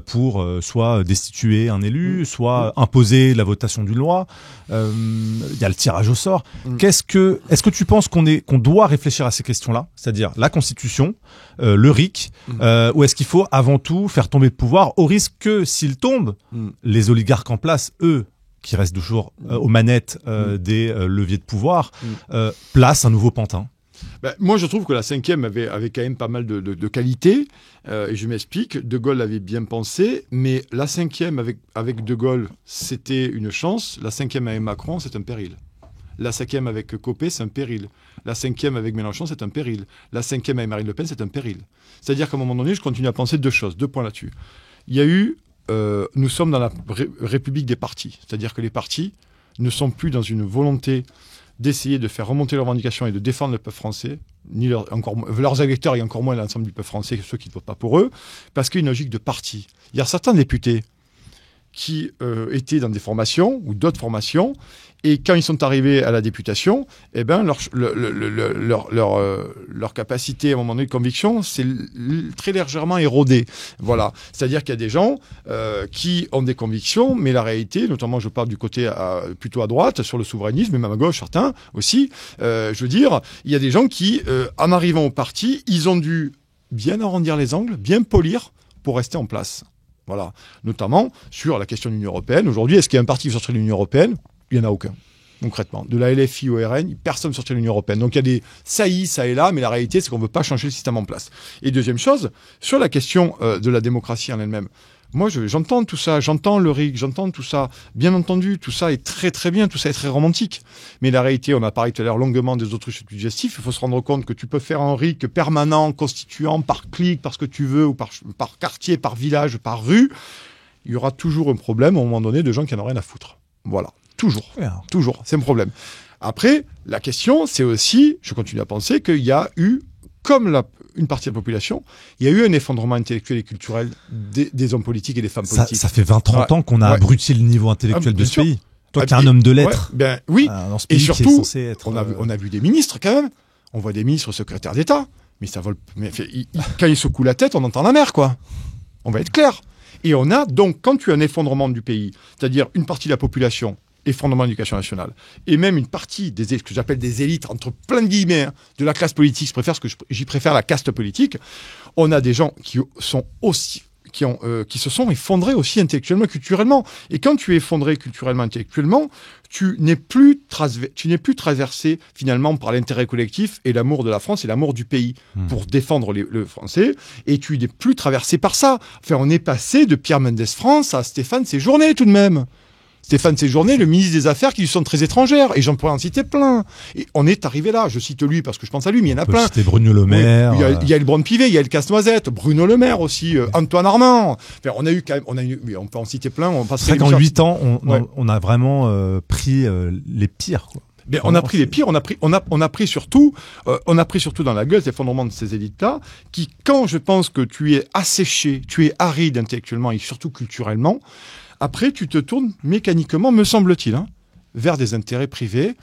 pour soit destituer un élu, soit imposer la votation d'une loi. Il y a le tirage au sort. Est-ce que tu penses qu'on doit réfléchir à ces questions-là, c'est-à-dire la Constitution, le RIC, ou est-ce qu'il faut avant tout faire tomber le pouvoir au risque que, s'il tombe, les oligarques en place, eux, qui restent toujours aux manettes des leviers de pouvoir, placent un nouveau pantin? Moi, je trouve que la 5e avait quand même pas mal de qualités. Et je m'explique, De Gaulle l'avait bien pensé, mais la 5e avec De Gaulle, c'était une chance. La 5e avec Macron, c'est un péril. La 5e avec Copé, c'est un péril. La 5e avec Mélenchon, c'est un péril. La 5e avec Marine Le Pen, c'est un péril. C'est-à-dire qu'à un moment donné, je continue à penser deux points là-dessus. Il y a eu... nous sommes dans la république des partis. C'est-à-dire que les partis ne sont plus dans une volonté d'essayer de faire remonter leurs revendications et de défendre le peuple français, ni leurs électeurs et encore moins l'ensemble du peuple français, ceux qui ne votent pas pour eux, parce qu'il y a une logique de parti. Il y a certains députés qui étaient dans des formations ou d'autres formations, et quand ils sont arrivés à la députation, eh ben leur capacité à un moment donné de conviction s'est très légèrement érodée. Voilà, c'est-à-dire qu'il y a des gens qui ont des convictions, mais la réalité, notamment je parle du côté plutôt à droite sur le souverainisme, et même à gauche certains aussi. Je veux dire, il y a des gens qui, en arrivant au parti, ils ont dû bien arrondir les angles, bien polir pour rester en place. Voilà, notamment sur la question de l'Union européenne. Aujourd'hui, est-ce qu'il y a un parti qui sortirait de l'Union européenne? Il n'y en a aucun, concrètement. De la LFI au RN, personne ne sortirait de l'Union européenne. Donc il y a des saillies, ça et là, mais la réalité, c'est qu'on ne veut pas changer le système en place. Et deuxième chose, sur la question de la démocratie en elle-même, moi, j'entends tout ça, j'entends le RIC, j'entends tout ça. Bien entendu, tout ça est très très bien, tout ça est très romantique. Mais la réalité, on a parlé tout à l'heure longuement des autruches digestifs. Il faut se rendre compte que tu peux faire un RIC permanent, constituant, par clic, par ce que tu veux, ou par quartier, par village, par rue. Il y aura toujours un problème, à un moment donné, de gens qui n'en ont rien à foutre. Voilà. Toujours. C'est un problème. Après, la question, c'est aussi, je continue à penser qu'il y a eu, comme une partie de la population, il y a eu un effondrement intellectuel et culturel des hommes politiques et des femmes politiques. Ça fait 20-30 ans qu'on a abruti le niveau intellectuel de ce pays. Toi qui es un homme de lettres. Oui, dans ce pays et surtout, être, on a vu des ministres quand même. On voit des ministres secrétaires d'État. mais ça vole. Quand il secoue la tête, on entend la mer, quoi. On va être clair. Et on a donc, quand tu as un effondrement du pays, c'est-à-dire une partie de la population, effondrement de l'éducation nationale, et même une partie des, ce que j'appelle des élites, entre plein de guillemets, de la classe politique, j'y préfère la caste politique, on a des gens qui sont aussi, qui se sont effondrés aussi intellectuellement, culturellement. Et quand tu es effondré culturellement, intellectuellement, tu n'es plus traversé finalement par l'intérêt collectif et l'amour de la France et l'amour du pays pour défendre le français. Et tu n'es plus traversé par ça. Enfin, on est passé de Pierre Mendès France à Stéphane Séjourné tout de même. Stéphane Séjourné, le ministre des Affaires qui lui sont très étrangères. Et j'en pourrais en citer plein. Et on est arrivé là. Je cite lui parce que je pense à lui, mais il y en a plein. C'était Bruno Le Maire. Oui, il y a le Brun-Pivet, il y a le Casse-Noisette, Bruno Le Maire aussi, Antoine Armand. Enfin, on a eu quand même, on peut en citer plein. C'est vrai qu'en 8 ans, on a vraiment pris les pires, quoi. Mais on a pris les pires, on a pris surtout dans la gueule cet effondrement de ces élites-là, qui, quand je pense que tu es asséché, tu es aride intellectuellement et surtout culturellement, après, tu te tournes mécaniquement, me semble-t-il, vers des intérêts privés,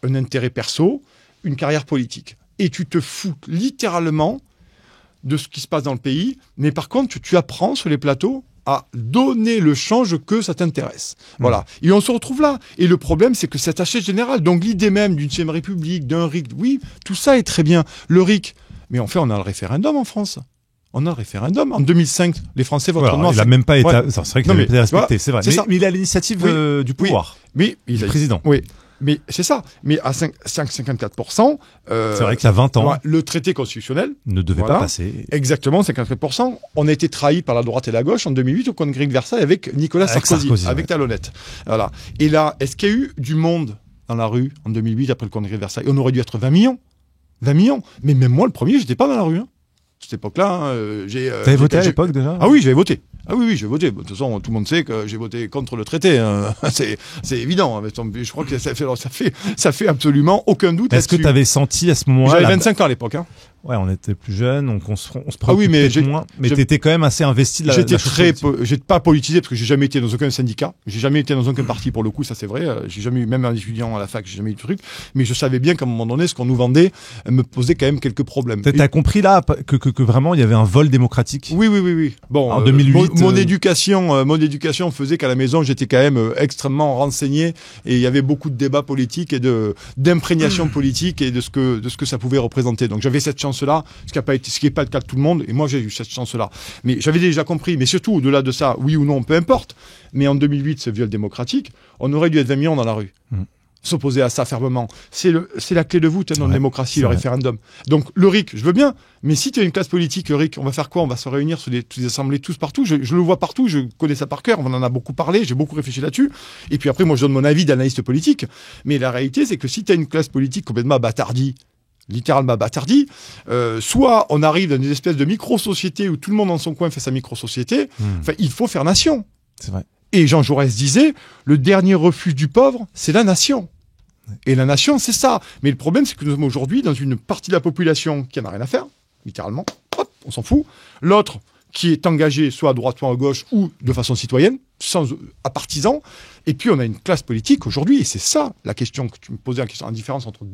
un intérêt perso, une carrière politique. Et tu te fous littéralement de ce qui se passe dans le pays, mais par contre, tu apprends sur les plateaux à donner le change que ça t'intéresse. Voilà. Et on se retrouve là. Et le problème, c'est que c'est assez général. Donc l'idée même d'une 6e République, d'un RIC, oui, tout ça est très bien. Le RIC, mais en fait, on a le référendum en France. On a un référendum. En 2005, les Français votent non. Il n'a même pas été... C'est vrai qu'il n'a pas été respecté, c'est vrai. Mais il a l'initiative du pouvoir, du président. Oui, mais c'est ça. Mais à 54%... c'est vrai qu'il y a 20 ans... le traité constitutionnel... ne devait pas passer. Exactement, 54%. On a été trahis par la droite et la gauche en 2008 au congrès de Versailles avec Nicolas Sarkozy, avec Talonnette. Voilà. Et là, est-ce qu'il y a eu du monde dans la rue en 2008 après le congrès de Versailles? On aurait dû être 20 millions. 20 millions. Mais même moi, le premier, j'étais pas dans la rue. À cette époque-là, T'avais voté à l'époque déjà? Ah oui, j'avais voté. Ah oui, j'ai voté. De toute façon, tout le monde sait que j'ai voté contre le traité. C'est évident. Je crois que ça fait absolument aucun doute. Est-ce que tu avais senti à ce moment-là? J'avais 25 ans à l'époque. Ouais, on était plus jeunes, donc on se préoccupait moins. Mais t'étais quand même assez investi de la j'ai pas politisé parce que j'ai jamais été dans aucun syndicat. J'ai jamais été dans aucun parti pour le coup, ça c'est vrai. J'ai jamais eu, même un étudiant à la fac, j'ai jamais eu de truc. Mais je savais bien qu'à un moment donné, ce qu'on nous vendait me posait quand même quelques problèmes. T'as compris là que vraiment il y avait un vol démocratique? Oui. Bon, en 2008, mon éducation faisait qu'à la maison j'étais quand même extrêmement renseigné et il y avait beaucoup de débats politiques et d'imprégnation politique et de ce que ça pouvait représenter. Donc j'avais cette chance-là, ce qui n'est pas le cas de tout le monde, et moi j'ai eu cette chance-là. Mais j'avais déjà compris, mais surtout au-delà de ça, oui ou non, peu importe, mais en 2008, ce viol démocratique, on aurait dû être 20 millions dans la rue. S'opposer à ça fermement. C'est la clé de voûte dans la démocratie, le référendum. Donc le RIC, je veux bien, mais si tu as une classe politique, le RIC, on va faire quoi? On va se réunir sur des assemblées tous partout. Je le vois partout, je connais ça par cœur, on en a beaucoup parlé, j'ai beaucoup réfléchi là-dessus. Et puis après, moi je donne mon avis d'analyste politique. Mais la réalité, c'est que si tu as une classe politique complètement bâtardie, littéralement bâtardie, soit on arrive dans une espèce de micro-société où tout le monde dans son coin fait sa micro-société, enfin, il faut faire nation. C'est vrai. Et Jean Jaurès disait, le dernier refuge du pauvre, c'est la nation. Et la nation, c'est ça. Mais le problème, c'est que nous sommes aujourd'hui dans une partie de la population qui n'en a rien à faire, littéralement, hop, on s'en fout. L'autre qui est engagé soit à droite, soit à gauche, ou de façon citoyenne, à partisan. Et puis on a une classe politique aujourd'hui, et c'est ça la question que tu me posais, la différence entre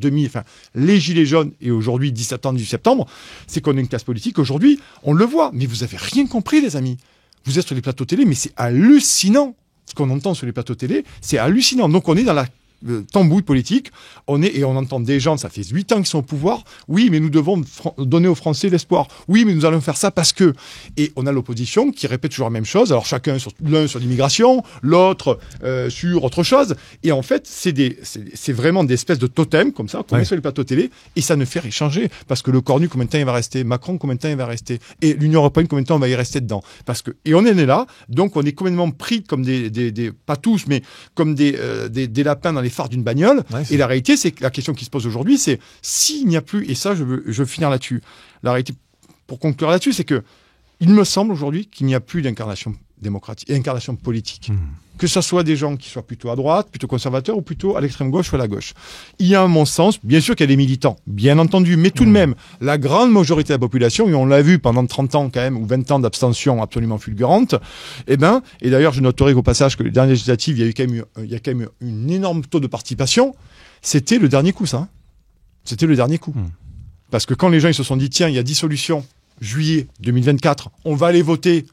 les gilets jaunes et aujourd'hui 17 ans, 18 septembre, c'est qu'on a une classe politique aujourd'hui, on le voit, mais vous avez rien compris les amis. Vous êtes sur les plateaux télé, mais c'est hallucinant. Ce qu'on entend sur les plateaux télé, c'est hallucinant. Donc on est dans la tambouille politique, on entend des gens, ça fait 8 ans qu'ils sont au pouvoir, oui, mais nous devons donner aux Français l'espoir, oui, mais nous allons faire ça parce que, et on a l'opposition qui répète toujours la même chose, alors l'un sur l'immigration, l'autre sur autre chose, et en fait, c'est vraiment des espèces de totems, comme ça, qu'on met sur les plateaux télé, et ça ne fait rien changer, parce que le Cornu, combien de temps il va rester, Macron, combien de temps il va rester, et l'Union Européenne, combien de temps on va y rester dedans, et on est né là, donc on est complètement pris comme pas tous, mais comme des lapins dans les phares d'une bagnole. Et la réalité, c'est que la question qui se pose aujourd'hui, c'est s'il n'y a plus, et ça, je veux finir là-dessus. La réalité, pour conclure là-dessus, c'est que il me semble aujourd'hui qu'il n'y a plus d'incarnation démocratique et incarnation politique. Que ce soit des gens qui soient plutôt à droite, plutôt conservateurs, ou plutôt à l'extrême gauche ou à la gauche. Il y a, à mon sens, bien sûr qu'il y a des militants, bien entendu, mais tout de même, la grande majorité de la population, et on l'a vu pendant 30 ans quand même, ou 20 ans d'abstention absolument fulgurante, et d'ailleurs, je noterai qu'au passage que les dernières législatives, il y a quand même un énorme taux de participation. C'était le dernier coup, ça. C'était le dernier coup. Parce que quand les gens ils se sont dit, tiens, il y a dissolution, juillet 2024, on va aller voter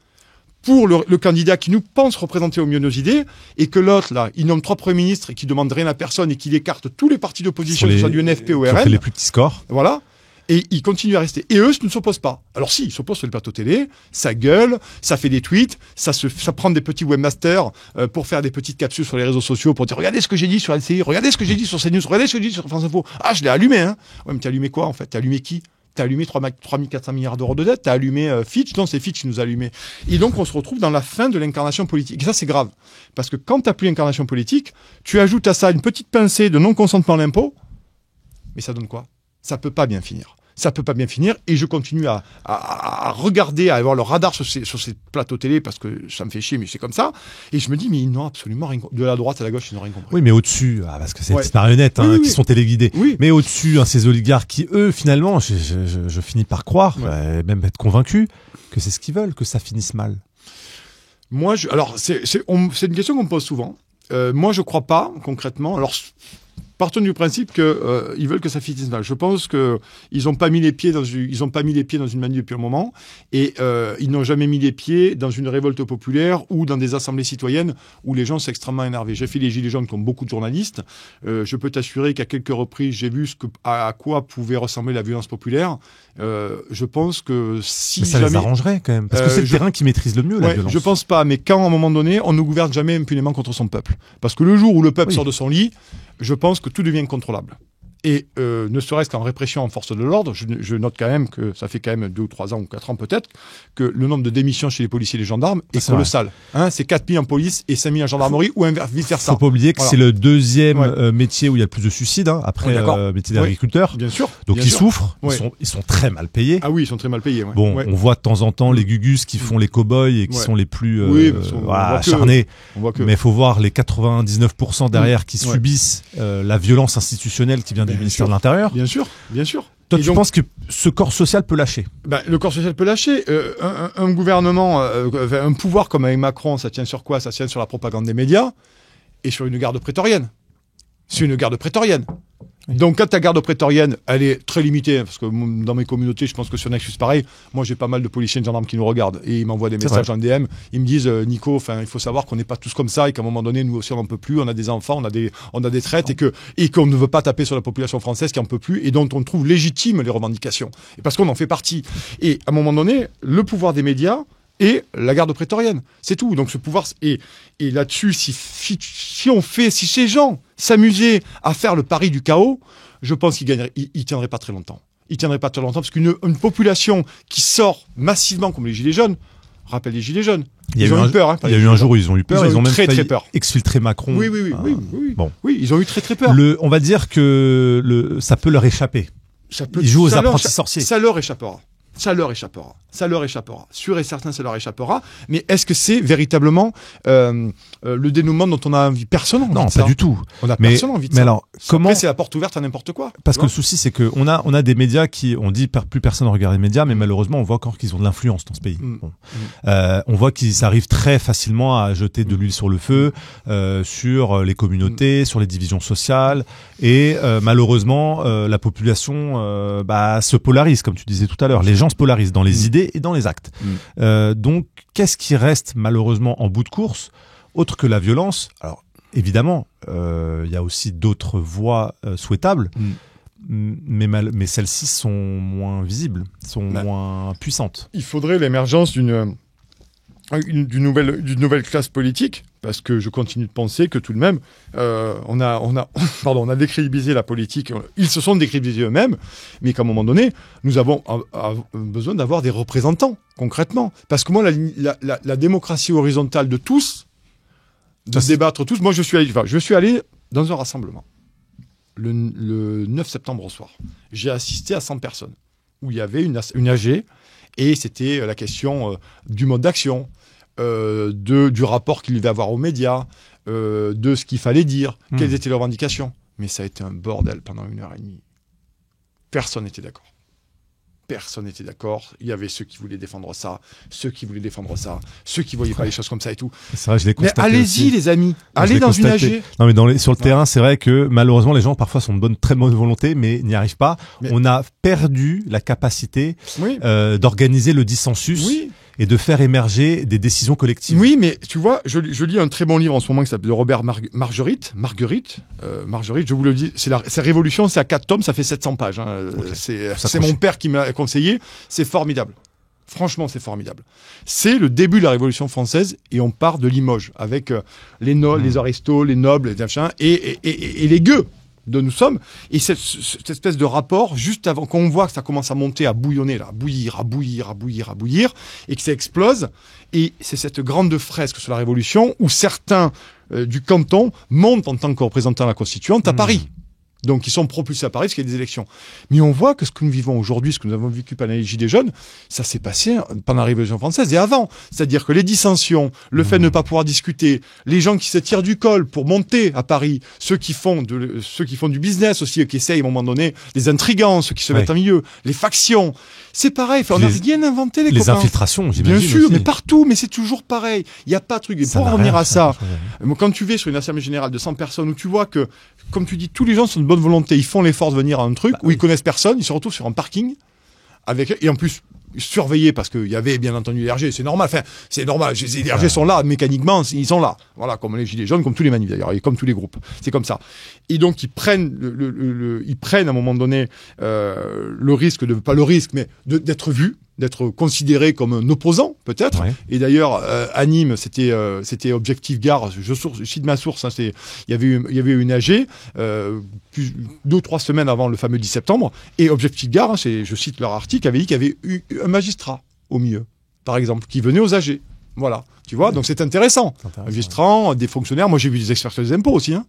pour le candidat qui nous pense représenter au mieux nos idées, et que l'autre, là, il nomme 3 premiers ministres et qui demande rien à personne et qu'il écarte tous les partis d'opposition, que ce soit du NFP ou RN. Qui ont fait les plus petits scores. Voilà. Et ils continuent à rester. Et eux ne s'opposent pas. Alors si, ils s'opposent sur le plateau télé, ça gueule, ça fait des tweets, ça prend des petits webmasters pour faire des petites capsules sur les réseaux sociaux pour dire regardez ce que j'ai dit sur LCI, regardez ce que j'ai dit sur CNews, regardez ce que j'ai dit sur France Info. Ah, je l'ai allumé, hein. Ouais, mais t'as allumé quoi en fait? T'as allumé qui? T'as allumé 3400 milliards d'euros de dette, t'as allumé Fitch, non, c'est Fitch qui nous a allumé. Et donc, on se retrouve dans la fin de l'incarnation politique. Et ça, c'est grave. Parce que quand t'as plus l'incarnation politique, tu ajoutes à ça une petite pincée de non-consentement à l'impôt, mais ça donne quoi? Ça peut pas bien finir. Ça peut pas bien finir, et je continue à regarder, à avoir le radar sur ces plateaux télé, parce que ça me fait chier, mais c'est comme ça, et je me dis, mais ils n'ont absolument rien compris. De la droite à la gauche, ils n'ont rien compris. Oui, mais au-dessus, parce que c'est des marionnettes qui sont téléguidées, mais au-dessus, ces oligarques qui, eux, finalement, je finis par croire, même être convaincu, que c'est ce qu'ils veulent, que ça finisse mal. Moi, alors, c'est une question qu'on me pose souvent. Moi, je crois pas, concrètement. Alors, partons du principe que ils veulent que ça finisse mal. Je pense que ils ont pas mis les pieds dans une manif depuis un moment, et ils n'ont jamais mis les pieds dans une révolte populaire ou dans des assemblées citoyennes où les gens sont extrêmement énervés. J'ai fait les gilets jaunes comme beaucoup de journalistes. Je peux t'assurer qu'à quelques reprises j'ai vu à quoi pouvait ressembler la violence populaire. Je pense que si mais ça les arrangerait quand même, parce que c'est le terrain qui maîtrise le mieux la violence. Je pense pas, mais quand à un moment donné on ne gouverne jamais impunément contre son peuple, parce que le jour où le peuple sort de son lit, je pense que tout devient incontrôlable. Et ne serait-ce qu'en répression en force de l'ordre, je note quand même que ça fait quand même 2 ou 3 ans ou 4 ans peut-être, que le nombre de démissions chez les policiers et les gendarmes est colossal. C'est 4000 en police et 5000 en gendarmerie, ou vice-versa. Faut pas oublier que c'est le deuxième métier où il y a le plus de suicides, après le métier d'agriculteur. Bien sûr. Donc ils souffrent, ils sont très mal payés. Ah oui, ils sont très mal payés. Bon, on voit de temps en temps les gugus qui font les cow-boys et qui sont les plus acharnés. Mais il faut voir les 99% derrière qui subissent la violence institutionnelle qui vient du ministère de l'Intérieur. Bien sûr, bien sûr. Toi, tu penses que ce corps social peut lâcher? Le corps social peut lâcher. Un gouvernement, un pouvoir comme avec Macron, ça tient sur quoi? Ça tient sur la propagande des médias et sur une garde prétorienne. C'est une garde prétorienne. Donc, quand ta garde prétorienne, elle est très limitée, parce que dans mes communautés, je pense que sur Nexus, pareil, moi, j'ai pas mal de policiers et de gendarmes qui nous regardent, et ils m'envoient des messages en DM, ils me disent, Nico, il faut savoir qu'on n'est pas tous comme ça, et qu'à un moment donné, nous aussi, on n'en peut plus, on a des enfants, on a des traites, et qu'on ne veut pas taper sur la population française qui en peut plus, et dont on trouve légitime les revendications. Et parce qu'on en fait partie. Et à un moment donné, le pouvoir des médias, et la garde prétorienne, c'est tout. Donc ce pouvoir, et là-dessus, si ces gens s'amusaient à faire le pari du chaos, je pense qu'ils gagneraient, ils tiendraient pas très longtemps. Ils tiendraient pas très longtemps, parce qu'une population qui sort massivement comme les gilets jaunes, rappelle les gilets jaunes. Ils ont eu peur. Il y a eu un jour où ils ont eu peur. Ils ont même très peur. Exfiltrer Macron. Oui. Bon. Oui, ils ont eu très peur. On va dire que ça peut leur échapper. Ils jouent aux apprentis sorciers. Ça leur échappera. Ça leur échappera. Sûr et certain, ça leur échappera. Mais est-ce que c'est véritablement le dénouement dont on a envie? Personne n'a envie de ça. Non, pas du tout. Personne n'a envie de ça. Mais alors, comment... Après, c'est la porte ouverte à n'importe quoi. Parce que le souci, c'est qu'on a des médias on dit plus personne ne regarde les médias, mais malheureusement, on voit encore qu'ils ont de l'influence dans ce pays. On voit qu'ils arrivent très facilement à jeter de l'huile sur le feu, sur les communautés, sur les divisions sociales, et malheureusement, la population se polarise, comme tu disais tout à l'heure. Les gens se polarisent dans les idées et dans les actes. Donc, qu'est-ce qui reste malheureusement en bout de course, autre que la violence? Alors, évidemment, il y a aussi d'autres voies souhaitables, mais celles-ci sont moins visibles, sont moins puissantes. Il faudrait l'émergence d'une nouvelle classe politique, parce que je continue de penser que tout de même, on a décrédibilisé la politique, ils se sont décrédibilisés eux-mêmes, mais qu'à un moment donné, nous avons besoin d'avoir des représentants, concrètement. Parce que moi, la démocratie horizontale de tous, de débattre tous, moi je suis allé dans un rassemblement, le 9 septembre au soir. J'ai assisté à 100 personnes, où il y avait une AG, et c'était la question du mode d'action, du rapport qu'il devait avoir aux médias, de ce qu'il fallait dire, quelles étaient les revendications. Mais ça a été un bordel pendant 1h30. Personne n'était d'accord. personne n'était d'accord. Il y avait ceux qui voulaient défendre ça, ceux qui voulaient défendre ça, ceux qui voyaient pas les choses comme ça et tout. C'est vrai, je l'ai constaté. Mais allez-y, aussi. les amis. Allez dans une AG. Non, mais sur le terrain, c'est vrai que malheureusement, les gens parfois sont de très bonne volonté, mais n'y arrivent pas. Mais on a perdu la capacité d'organiser le dissensus. Oui. Et de faire émerger des décisions collectives. Oui, mais tu vois, je lis un très bon livre en ce moment qui s'appelle de Robert Marguerite, je vous le dis, c'est Révolution, c'est à 4 tomes, ça fait 700 pages. Hein. Okay. C'est mon père qui me l'a conseillé, c'est formidable. Franchement, c'est formidable. C'est le début de la Révolution française et on part de Limoges avec les aristos, les nobles, les machins, et les gueux de nous sommes, et cette espèce de rapport, juste avant qu'on voit que ça commence à monter, à bouillonner, là, à bouillir, et que ça explose, et c'est cette grande fresque sur la Révolution où certains du canton montent en tant que représentants de la Constituante à Paris. Donc, ils sont propulsés à Paris parce qu'il y a des élections. Mais on voit que ce que nous vivons aujourd'hui, ce que nous avons vécu pendant les Gilets jaunes, ça s'est passé pendant la Révolution française et avant. C'est-à-dire que les dissensions, le fait de ne pas pouvoir discuter, les gens qui se tirent du col pour monter à Paris, ceux qui font du business aussi, qui essayent à un moment donné, les intrigants, ceux qui se mettent en milieu, les factions, c'est pareil. Enfin, on n'a rien inventé, les copains. Les infiltrations, j'imagine. Bien sûr, aussi. Mais partout, mais c'est toujours pareil. Il n'y a pas de truc. Et pour revenir à ça, quand tu vas sur une assemblée générale de 100 personnes où tu vois que, comme tu dis, tous les gens sont de bonne volonté, ils font l'effort de venir à un truc où ils connaissent personne, ils se retrouvent sur un parking et en plus surveillés parce qu'il y avait bien entendu les RG, c'est normal, les RG sont là mécaniquement, ils sont là, voilà, comme les Gilets jaunes, comme tous les manifs d'ailleurs, et comme tous les groupes, c'est comme ça. Et donc ils prennent à un moment donné le risque mais d'être vus, d'être considéré comme un opposant, peut-être. Ouais. Et d'ailleurs, à Nîmes, c'était Objectif Gare. Je cite ma source. Hein, il y avait eu une AG 2 ou 3 semaines avant le fameux 10 septembre. Et Objectif Gare, hein, je cite leur article, avait dit qu'il y avait eu un magistrat au milieu, par exemple, qui venait aux AG. Voilà. Tu vois, donc c'est intéressant. Un magistrat, des fonctionnaires. Moi, j'ai vu des experts des impôts aussi. Hein.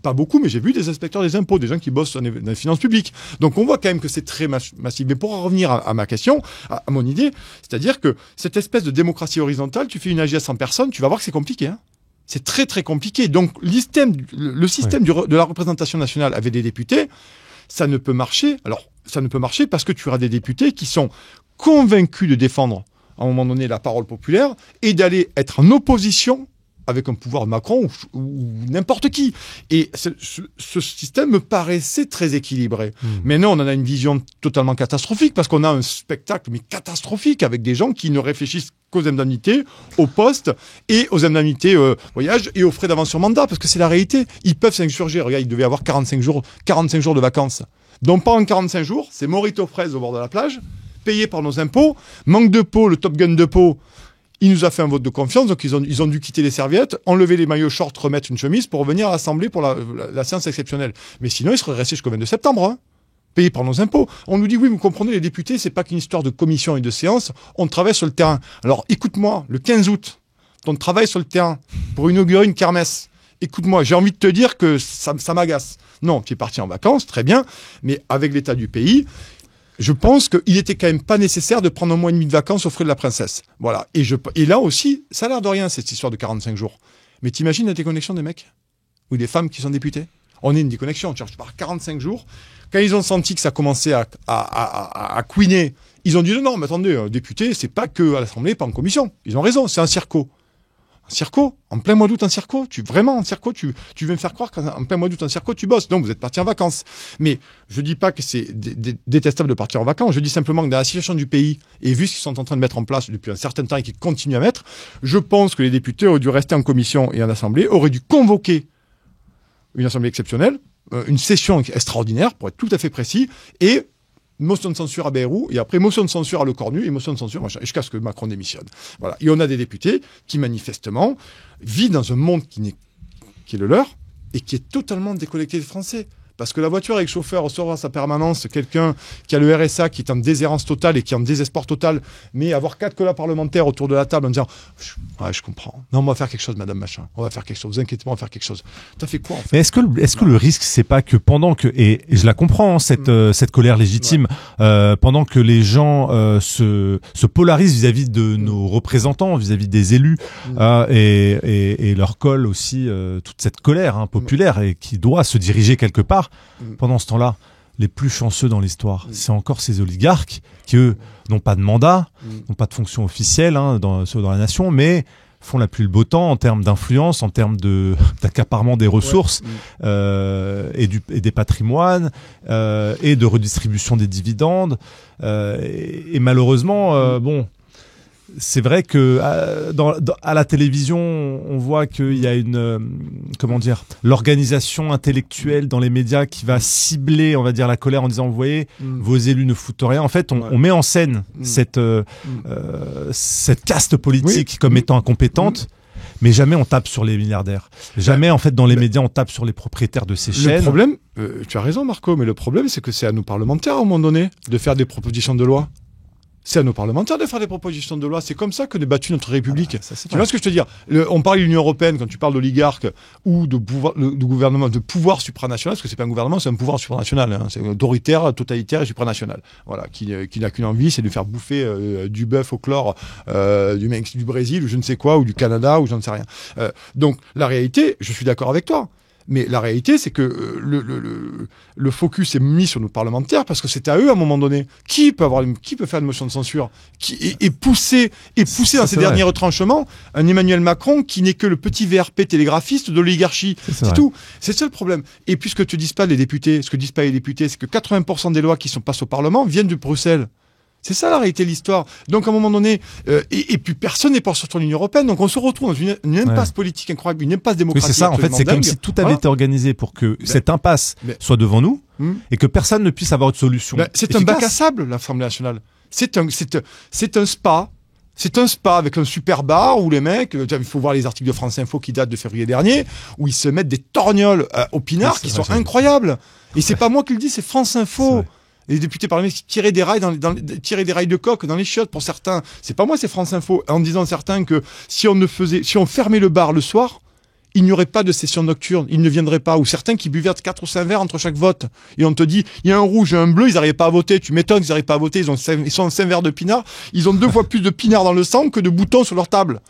Pas beaucoup, mais j'ai vu des inspecteurs des impôts, des gens qui bossent dans les finances publiques. Donc on voit quand même que c'est très massif. Mais pour en revenir à ma question, à mon idée, c'est-à-dire que cette espèce de démocratie horizontale, tu fais une AG à 100 personnes, tu vas voir que c'est compliqué. Hein. C'est très très compliqué. Donc le système de la représentation nationale avec des députés, ça ne peut marcher. Alors ça ne peut marcher parce que tu auras des députés qui sont convaincus de défendre à un moment donné la parole populaire et d'aller être en opposition avec un pouvoir de Macron ou n'importe qui. Et ce système me paraissait très équilibré. Mais non, on en a une vision totalement catastrophique parce qu'on a un spectacle mais catastrophique avec des gens qui ne réfléchissent qu'aux indemnités, aux postes et aux indemnités voyage et aux frais d'avance sur mandat parce que c'est la réalité. Ils peuvent s'insurger. Regarde, ils devaient avoir 45 jours de vacances. Donc pendant 45 jours, c'est Morito fraise au bord de la plage, payé par nos impôts, manque de peau, le Top Gun de peau. Il nous a fait un vote de confiance, donc ils ont dû quitter les serviettes, enlever les maillots shorts, remettre une chemise pour revenir à l'Assemblée pour la séance exceptionnelle. Mais sinon, ils seraient restés jusqu'au 22 septembre, hein, payés par nos impôts. On nous dit, oui, vous comprenez, les députés, c'est pas qu'une histoire de commission et de séance, on travaille sur le terrain. Alors, écoute-moi, le 15 août, on travaille sur le terrain pour inaugurer une kermesse. Écoute-moi, j'ai envie de te dire que ça m'agace. Non, tu es parti en vacances, très bien, mais avec l'état du pays... Je pense qu'il était quand même pas nécessaire de prendre un mois et demi de vacances aux frais de la princesse. Voilà. Et là aussi, ça a l'air de rien, cette histoire de 45 jours. Mais t'imagines la déconnexion des mecs? Ou des femmes qui sont députés? On est une déconnexion. Tu pars 45 jours. Quand ils ont senti que ça commençait à couiner, ils ont dit non, mais attendez, un député, c'est pas que à l'Assemblée, pas en commission. Ils ont raison, c'est un circo. Un circo, en plein mois d'août, un circo, tu veux me faire croire qu'en plein mois d'août, un circo, tu bosses. Donc, vous êtes parti en vacances. Mais je dis pas que c'est détestable de partir en vacances. Je dis simplement que dans la situation du pays, et vu ce qu'ils sont en train de mettre en place depuis un certain temps et qu'ils continuent à mettre, je pense que les députés auraient dû rester en commission et en assemblée, auraient dû convoquer une assemblée exceptionnelle, une session extraordinaire, pour être tout à fait précis, et motion de censure à Bayrou, et après motion de censure à Le Cornu, et motion de censure, machin, jusqu'à ce que Macron démissionne. Voilà. Et on a des députés qui, manifestement, vivent dans un monde qui est le leur, et qui est totalement déconnecté des Français. Parce que la voiture avec chauffeur recevoir sa permanence, quelqu'un qui a le RSA, qui est en déshérence totale et qui est en désespoir total, mais avoir 4 collabs parlementaires autour de la table en disant « Ouais, je comprends. Non, on va faire quelque chose, madame machin. On va faire quelque chose. Vous inquiétez pas, on va faire quelque chose. » T'as fait quoi, en fait? Mais est-ce que le risque, c'est pas que pendant que, et je la comprends, cette colère légitime, pendant que les gens se polarisent vis-à-vis de nos représentants, vis-à-vis des élus, et leur colle aussi toute cette colère populaire et qui doit se diriger quelque part. Pendant ce temps-là, les plus chanceux dans l'histoire. C'est encore ces oligarques qui, eux, n'ont pas de mandat, n'ont pas de fonction officielle dans la nation, mais font la pluie le beau temps en termes d'influence, en termes d'accaparement des ressources et des patrimoines et de redistribution des dividendes. Et malheureusement, c'est vrai que à la télévision, on voit qu'il y a l'organisation intellectuelle dans les médias qui va cibler, on va dire, la colère en disant, vous voyez, vos élus ne foutent rien. En fait, on met en scène cette caste politique comme étant incompétente. Mais jamais on tape sur les milliardaires. Jamais, en fait, dans les médias, on tape sur les propriétaires de ces chaînes. Le problème, tu as raison, Marco, mais le problème, c'est que c'est à nos parlementaires, à un moment donné, de faire des propositions de loi. C'est à nos parlementaires de faire des propositions de loi. C'est comme ça que est battue notre République. Tu vois ce que je te veux dire? On parle de l'Union européenne quand tu parles d'oligarques ou de gouvernement, de pouvoir supranational, parce que c'est pas un gouvernement, c'est un pouvoir supranational. C'est autoritaire, totalitaire et supranational. Voilà, qui n'a qu'une envie, c'est de faire bouffer du bœuf au chlore du Brésil ou je ne sais quoi, ou du Canada ou j'en sais rien. Donc la réalité, je suis d'accord avec toi. Mais la réalité, c'est que le focus est mis sur nos parlementaires parce que c'est à eux à un moment donné. Qui peut faire une motion de censure et pousser dans ces derniers retranchements un Emmanuel Macron qui n'est que le petit VRP télégraphiste de l'oligarchie. C'est tout. C'est ça le problème. Et puisque tu dis pas les députés, ce que disent pas les députés, c'est que 80% des lois qui sont passées au Parlement viennent de Bruxelles. C'est ça la réalité de l'histoire. Donc à un moment donné, et puis personne n'est pas sorti de l'Union européenne, donc on se retrouve dans une impasse politique incroyable, une impasse démocratique. Oui, c'est ça, en fait, c'est comme si tout avait été organisé pour que cette impasse soit devant nous et que personne ne puisse avoir de solution. C'est un bac à sable, l'Assemblée nationale. C'est un spa. C'est un spa avec un super bar où les mecs, il faut voir les articles de France Info qui datent de février dernier, où ils se mettent des torgnoles au pinard qui sont incroyables. Et c'est pas moi qui le dis, c'est France Info. Les députés parlementaires qui tiraient des rails tiraient des rails de coque dans les chiottes pour certains. C'est pas moi, c'est France Info. En disant certains que si on fermait le bar le soir, il n'y aurait pas de session nocturne. Ils ne viendraient pas. Ou certains qui buvaient 4 ou 5 verres entre chaque vote. Et on te dit, il y a un rouge et un bleu, ils n'arrivaient pas à voter. Tu m'étonnes qu'ils n'arrivent pas à voter. Ils sont en 5 verres de pinard. Ils ont 2 fois plus de pinard dans le sang que de boutons sur leur table.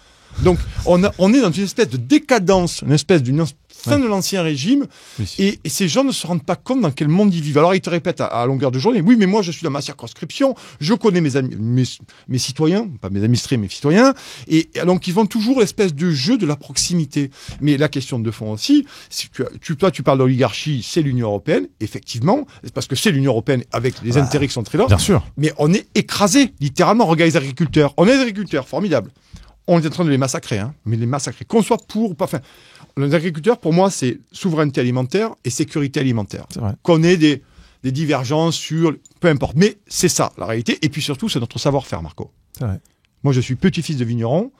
Donc, on est dans une espèce de décadence, une espèce d'une fin de l'ancien régime, et ces gens ne se rendent pas compte dans quel monde ils vivent. Alors, ils te répètent à longueur de journée, oui, mais moi, je suis dans ma circonscription, je connais mes citoyens, pas mes administrés, mes citoyens, et donc, ils vont toujours l'espèce de jeu de la proximité. Mais la question de fond aussi, toi, tu parles d'oligarchie, c'est l'Union européenne, effectivement, parce que c'est l'Union européenne avec les intérêts qui sont très là. Bien sûr. Mais on est écrasé, littéralement. Regarde les agriculteurs. On est des agriculteurs, formidable. On est en train de les massacrer, mais les massacrer. Qu'on soit pour ou pas. Enfin, les agriculteurs, pour moi, c'est souveraineté alimentaire et sécurité alimentaire. C'est vrai. Qu'on ait des divergences sur... Peu importe. Mais c'est ça, la réalité. Et puis surtout, c'est notre savoir-faire, Marco. C'est vrai. Moi, je suis petit-fils de vigneron.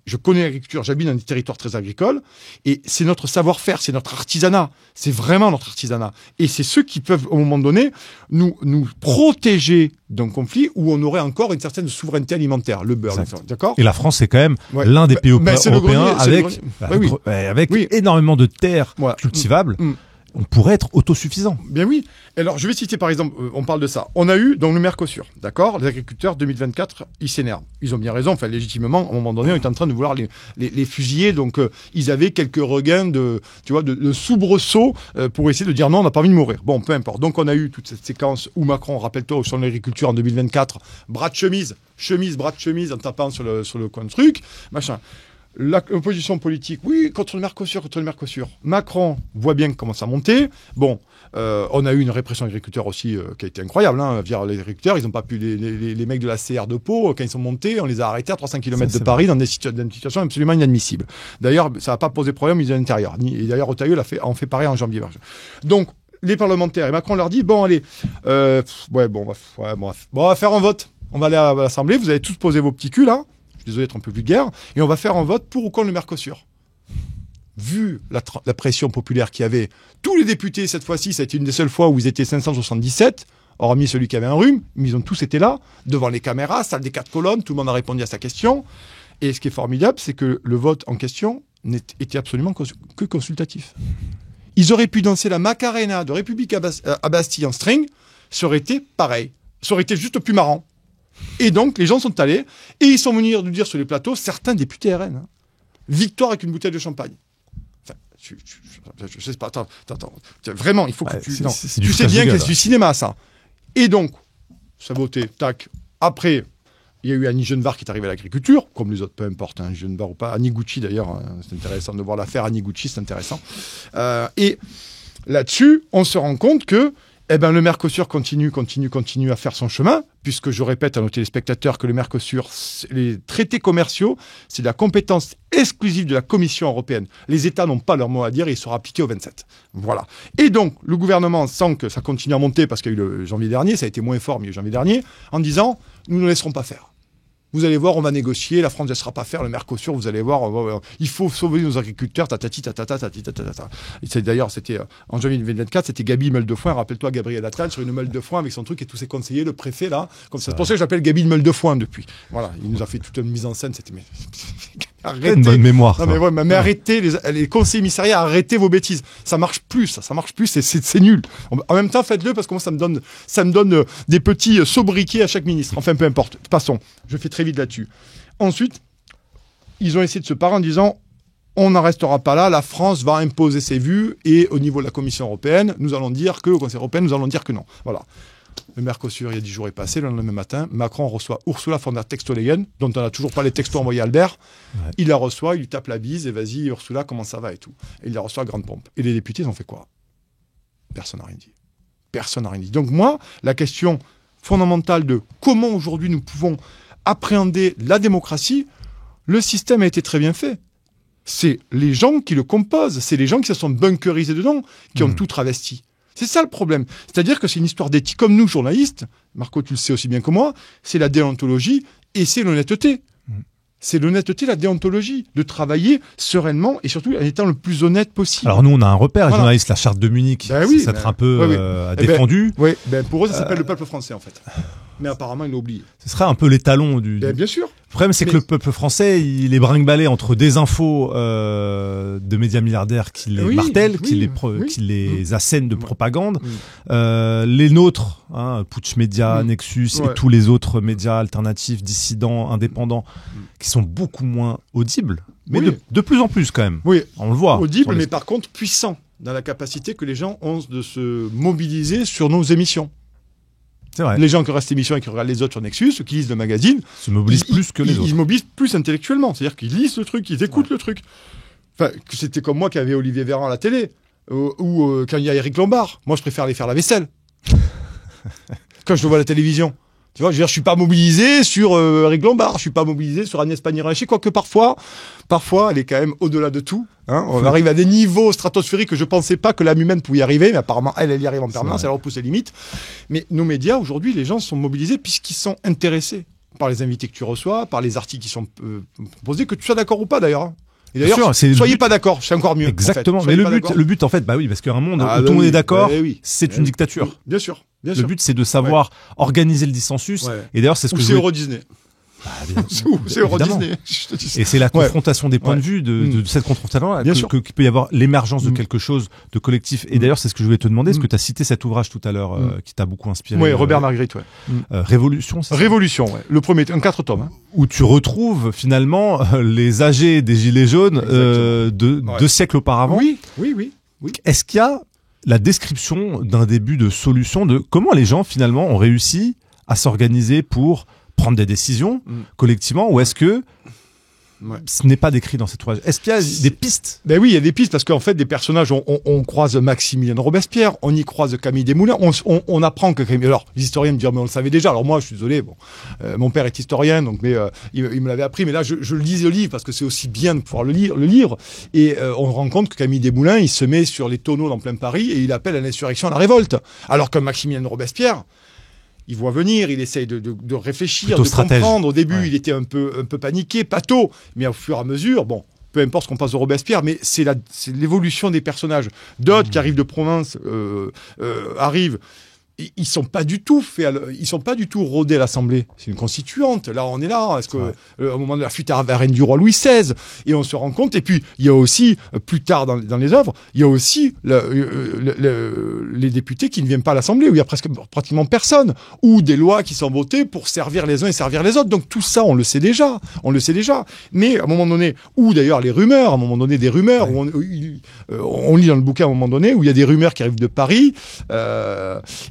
Je connais l'agriculture, j'habite dans des territoires très agricoles, et c'est notre savoir-faire, c'est notre artisanat, c'est vraiment notre artisanat. Et c'est ceux qui peuvent, au moment donné, nous protéger d'un conflit où on aurait encore une certaine souveraineté alimentaire, le beurre, d'accord ? Et la France, c'est quand même l'un des pays européens avec énormément de terres cultivables. On pourrait être autosuffisant. Bien oui. Alors, je vais citer par exemple, on parle de ça. On a eu donc le Mercosur, d'accord ? Les agriculteurs 2024, ils s'énervent. Ils ont bien raison, enfin légitimement, à un moment donné, on est en train de vouloir les fusiller. Donc, ils avaient quelques regains de soubresauts pour essayer de dire non, on n'a pas envie de mourir. Bon, peu importe. Donc, on a eu toute cette séquence où Macron, rappelle-toi, au champ de l'agriculture en 2024, bras de chemise, bras de chemise, en tapant sur le coin de truc, machin. L'opposition politique, oui, contre le Mercosur. Macron voit bien comment ça montait. Bon, on a eu une répression agriculteur aussi qui a été incroyable. Via les agriculteurs, ils n'ont pas pu, les mecs de la CR de Pau, quand ils sont montés, on les a arrêtés à 300 km de Paris dans des situations absolument inadmissibles. D'ailleurs, ça n'a pas posé problème, ils étaient à l'intérieur. Et d'ailleurs, Otaïeul en fait pareil en janvier. Donc, les parlementaires, et Macron leur dit, bon, allez, on va faire un vote. On va aller à l'Assemblée, vous allez tous poser vos petits culs, là. Désolé d'être un peu vulgaire, et on va faire un vote pour ou contre le Mercosur. Vu la pression populaire qu'il y avait, tous les députés, cette fois-ci, ça a été une des seules fois où ils étaient 577, hormis celui qui avait un rhume, mais ils ont tous été là, devant les caméras, salle des 4 colonnes, tout le monde a répondu à sa question. Et ce qui est formidable, c'est que le vote en question n'était absolument que consultatif. Ils auraient pu danser la Macarena de République à Bastille en string, ça aurait été pareil. Ça aurait été juste plus marrant. Et donc, les gens sont allés, et ils sont venus nous dire sur les plateaux, certains députés RN, victoire avec une bouteille de champagne. Enfin, je sais pas. Attends. Vraiment, il faut que tu sais bien que c'est du cinéma, ça. Et donc, saboté, tac. Après, il y a eu Annie Genevard qui est arrivée à l'agriculture, comme les autres, peu importe, Annie Genevard ou pas. Annie Gucci, d'ailleurs, c'est intéressant de voir l'affaire Annie Gucci, c'est intéressant. Et là-dessus, on se rend compte que le Mercosur continue à faire son chemin, puisque je répète à nos téléspectateurs que le Mercosur, les traités commerciaux, c'est la compétence exclusive de la Commission européenne. Les États n'ont pas leur mot à dire et il sera appliqué aux 27. Voilà. Et donc, le gouvernement sent que ça continue à monter, parce qu'il y a eu le janvier dernier, ça a été moins fort, mais le janvier dernier, en disant, nous ne laisserons pas faire. Vous allez voir, on va négocier, la France ne laissera pas faire, le Mercosur, vous allez voir, il faut sauver nos agriculteurs, tatati. D'ailleurs, c'était en janvier 2024, c'était Gabi Meule-de-Foin, rappelle-toi Gabriel Attal, sur une meule de foin avec son truc et tous ses conseillers, le préfet là, comme ça. C'est pour ça que j'appelle Gabi Meule-de-Foin depuis. Voilà, il nous a fait toute une mise en scène, c'était... Arrêtez. Une bonne mémoire. Non, mais arrêtez, les conseillers émissariats, arrêtez vos bêtises. Ça marche plus, c'est nul. En même temps, faites-le parce que moi, ça me donne des petits sobriquets à chaque ministre. Enfin, peu importe. Passons. Je fais très vite là-dessus. Ensuite, ils ont essayé de se parer en disant, on n'en restera pas là, la France va imposer ses vues et au niveau de la Commission européenne, au Conseil européen, nous allons dire que non. Voilà. Le Mercosur, il y a 10 jours est passé, le lendemain matin, Macron reçoit Ursula von der Leyen, dont on n'a toujours pas les textos envoyés à Albert. Ouais. Il la reçoit, il lui tape la bise, et vas-y Ursula, comment ça va et tout. Et il la reçoit à grande pompe. Et les députés, ils ont fait quoi? Personne n'a rien dit. Donc moi, la question fondamentale de comment aujourd'hui nous pouvons appréhender la démocratie, le système a été très bien fait. C'est les gens qui le composent, c'est les gens qui se sont bunkerisés dedans, qui ont tout travesti. C'est ça le problème. C'est-à-dire que c'est une histoire d'éthique. Comme nous, journalistes, Marco, tu le sais aussi bien que moi, c'est la déontologie et c'est l'honnêteté. C'est l'honnêteté, la déontologie, de travailler sereinement et surtout en étant le plus honnête possible. Alors nous, on a un repère, les journalistes, la charte de Munich, ça être un peu défendu. Pour eux, ça s'appelle le peuple français, en fait. Mais apparemment, ils l'ont oublié. Ce serait un peu l'étalon du... Bien sûr. Le problème, c'est que le peuple français, il est bringue-ballé entre des infos de médias milliardaires qui les martèlent, qui les assènent de propagande, les nôtres, Putsch Média, Nexus et tous les autres médias alternatifs, dissidents, indépendants, qui sont beaucoup moins audibles, mais de plus en plus quand même. Oui, on le voit. Audibles, mais par contre puissants dans la capacité que les gens ont de se mobiliser sur nos émissions. C'est vrai. Les gens qui restent émissions et qui regardent les autres sur Nexus, ceux qui lisent le magazine, se mobilisent plus que les autres. Ils se mobilisent plus intellectuellement, c'est-à-dire qu'ils lisent le truc, ils écoutent le truc. Enfin, c'était comme moi qui avait Olivier Véran à la télé, ou quand il y a Éric Lombard. Moi, je préfère aller faire la vaisselle quand je le vois à la télévision. Tu vois, je suis pas mobilisé sur Éric Lombard, je suis pas mobilisé sur Agnès Pannier-Runacher, quoique parfois, elle est quand même au-delà de tout. On arrive à des niveaux stratosphériques que je pensais pas que l'âme humaine pouvait y arriver, mais apparemment, elle y arrive en permanence, elle repousse les limites. Mais nos médias, aujourd'hui, les gens sont mobilisés puisqu'ils sont intéressés par les invités que tu reçois, par les articles qui sont proposés, que tu sois d'accord ou pas d'ailleurs. Et d'ailleurs, soyez pas d'accord, c'est encore mieux. Exactement. En fait. Mais le but, en fait, parce qu'un monde où tout le monde est d'accord, c'est une dictature. Bien sûr. Le but, c'est de savoir organiser le dissensus. Et d'ailleurs, c'est ce que c'est Euro Disney. C'est Euro Disney. Et c'est la confrontation des points de vue de cette confrontation-là qu'il peut y avoir l'émergence de quelque chose de collectif. Et d'ailleurs, c'est ce que je voulais te demander. Est-ce que tu as cité cet ouvrage tout à l'heure qui t'a beaucoup inspiré? Oui, Robert Marguerite, Révolution, c'est ça? Révolution, le premier, un 4 tomes. Où tu retrouves finalement les âgés des Gilets jaunes de 2 siècles auparavant. Oui. Est-ce qu'il y a la description d'un début de solution de comment les gens finalement ont réussi à s'organiser pour prendre des décisions collectivement, ou est-ce que ce n'est pas décrit dans cet ouvrage? Est-ce qu'il y a des pistes? Ben oui, il y a des pistes parce qu'en fait, des personnages, on croise Maximilien Robespierre, on y croise Camille Desmoulins, on apprend que Camille... Alors, les historiens me diront, mais on le savait déjà. Alors moi, je suis désolé, mon père est historien, donc il me l'avait appris, mais là, je lis le livre parce que c'est aussi bien de pouvoir le lire. Et on rend compte que Camille Desmoulins, il se met sur les tonneaux dans plein Paris et il appelle à l'insurrection, à la révolte. Alors que Maximilien Robespierre, il voit venir, il essaye de réfléchir, plutôt de stratège. Comprendre. Au début, il était un peu paniqué, pâteau, mais au fur et à mesure, peu importe ce qu'on passe de Robespierre, mais c'est l'évolution des personnages. D'autres qui arrivent de province arrivent ils sont pas du tout rodés à l'Assemblée. C'est une constituante. Là, on est là. Est-ce que au moment de la fuite à reine du roi Louis XVI, et on se rend compte. Et puis il y a aussi plus tard dans les œuvres, il y a aussi les députés qui ne viennent pas à l'Assemblée, où il y a pratiquement personne, ou des lois qui sont votées pour servir les uns et servir les autres. Donc tout ça, on le sait déjà. Mais à un moment donné, ou d'ailleurs les rumeurs, à un moment donné des rumeurs, où on lit dans le bouquin à un moment donné où il y a des rumeurs qui arrivent de Paris.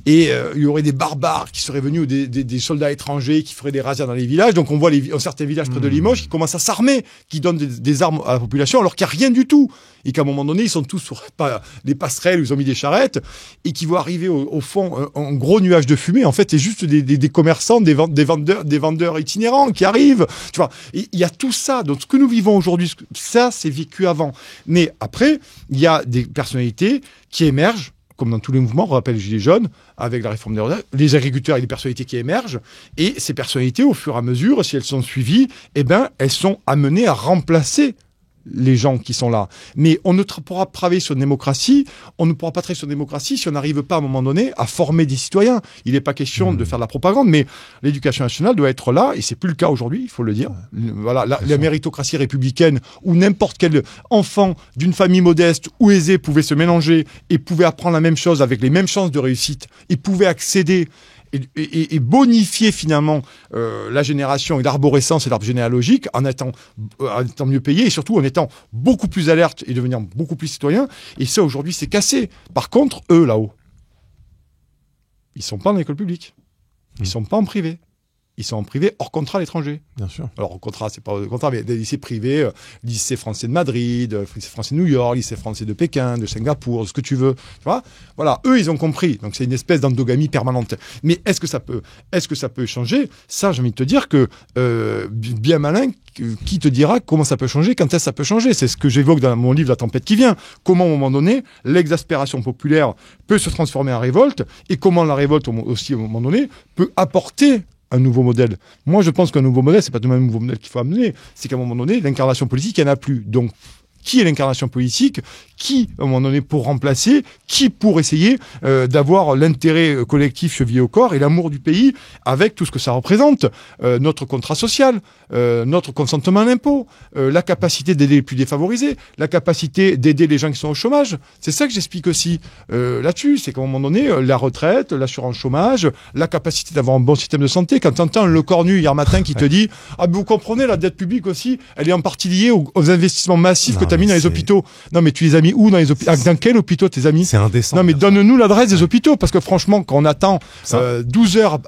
Et il y aurait des barbares qui seraient venus, ou des soldats étrangers qui feraient des razzias dans les villages. Donc on voit certains villages près de Limoges qui commencent à s'armer, qui donnent des armes à la population alors qu'il n'y a rien du tout. Et qu'à un moment donné, ils sont tous sur des passerelles où ils ont mis des charrettes, et qui vont arriver au fond un gros nuage de fumée. En fait, c'est juste des commerçants, des vendeurs itinérants qui arrivent. Tu vois, il y a tout ça. Donc ce que nous vivons aujourd'hui, ça, c'est vécu avant. Mais après, il y a des personnalités qui émergent, comme dans tous les mouvements, on rappelle les Gilets jaunes, avec la réforme des retraites, les agriculteurs et les personnalités qui émergent, et ces personnalités, au fur et à mesure, si elles sont suivies, elles sont amenées à remplacer les gens qui sont là. Mais on ne pourra travailler sur une démocratie, on ne pourra pas travailler sur une démocratie si on n'arrive pas à un moment donné à former des citoyens. Il n'est pas question de faire de la propagande, mais l'éducation nationale doit être là, et c'est plus le cas aujourd'hui, il faut le dire. Voilà, la méritocratie républicaine, où n'importe quel enfant d'une famille modeste ou aisée pouvait se mélanger et pouvait apprendre la même chose avec les mêmes chances de réussite, et pouvait accéder et bonifier finalement la génération et l'arborescence et l'arbre généalogique en étant mieux payé, et surtout en étant beaucoup plus alerte et devenir beaucoup plus citoyen. Et ça, aujourd'hui, c'est cassé. Par contre, eux, là-haut, ils sont pas dans l'école publique. Ils sont pas en privé. Ils sont en privé hors contrat à l'étranger. Bien sûr. Alors, contrat, c'est pas contrat, mais des lycées privés, lycée français de Madrid, lycée français de New York, lycée français de Pékin, de Singapour, ce que tu veux. Tu vois? Voilà. Eux, ils ont compris. Donc, c'est une espèce d'endogamie permanente. Mais est-ce que ça peut changer? Ça, j'ai envie de te dire que, bien malin, qui te dira comment ça peut changer, quand est-ce que ça peut changer? C'est ce que j'évoque dans mon livre La tempête qui vient. Comment, à un moment donné, l'exaspération populaire peut se transformer en révolte, et comment la révolte, aussi, à un moment donné, peut apporter un nouveau modèle. Moi, je pense qu'un nouveau modèle, c'est pas tout de même un nouveau modèle qu'il faut amener. C'est qu'à un moment donné, l'incarnation politique, il n'y en a plus. Donc, qui est l'incarnation politique? Qui, à un moment donné, pour remplacer? Qui pour essayer d'avoir l'intérêt collectif chevillé au corps et l'amour du pays avec tout ce que ça représente? Notre contrat social, notre consentement à l'impôt, la capacité d'aider les plus défavorisés, la capacité d'aider les gens qui sont au chômage. C'est ça que j'explique aussi là-dessus. C'est qu'à un moment donné, la retraite, l'assurance chômage, la capacité d'avoir un bon système de santé. Quand tu entends le cornu hier matin qui te dit « Ah, mais vous comprenez, la dette publique aussi, elle est en partie liée aux investissements massifs que tu as mis dans les hôpitaux. » Non, mais tu les as mis où dans les hôpitaux? Dans quel hôpital tes amis? C'est indécent. Non, mais donne-nous l'adresse des hôpitaux, parce que franchement, quand on attend 12 heures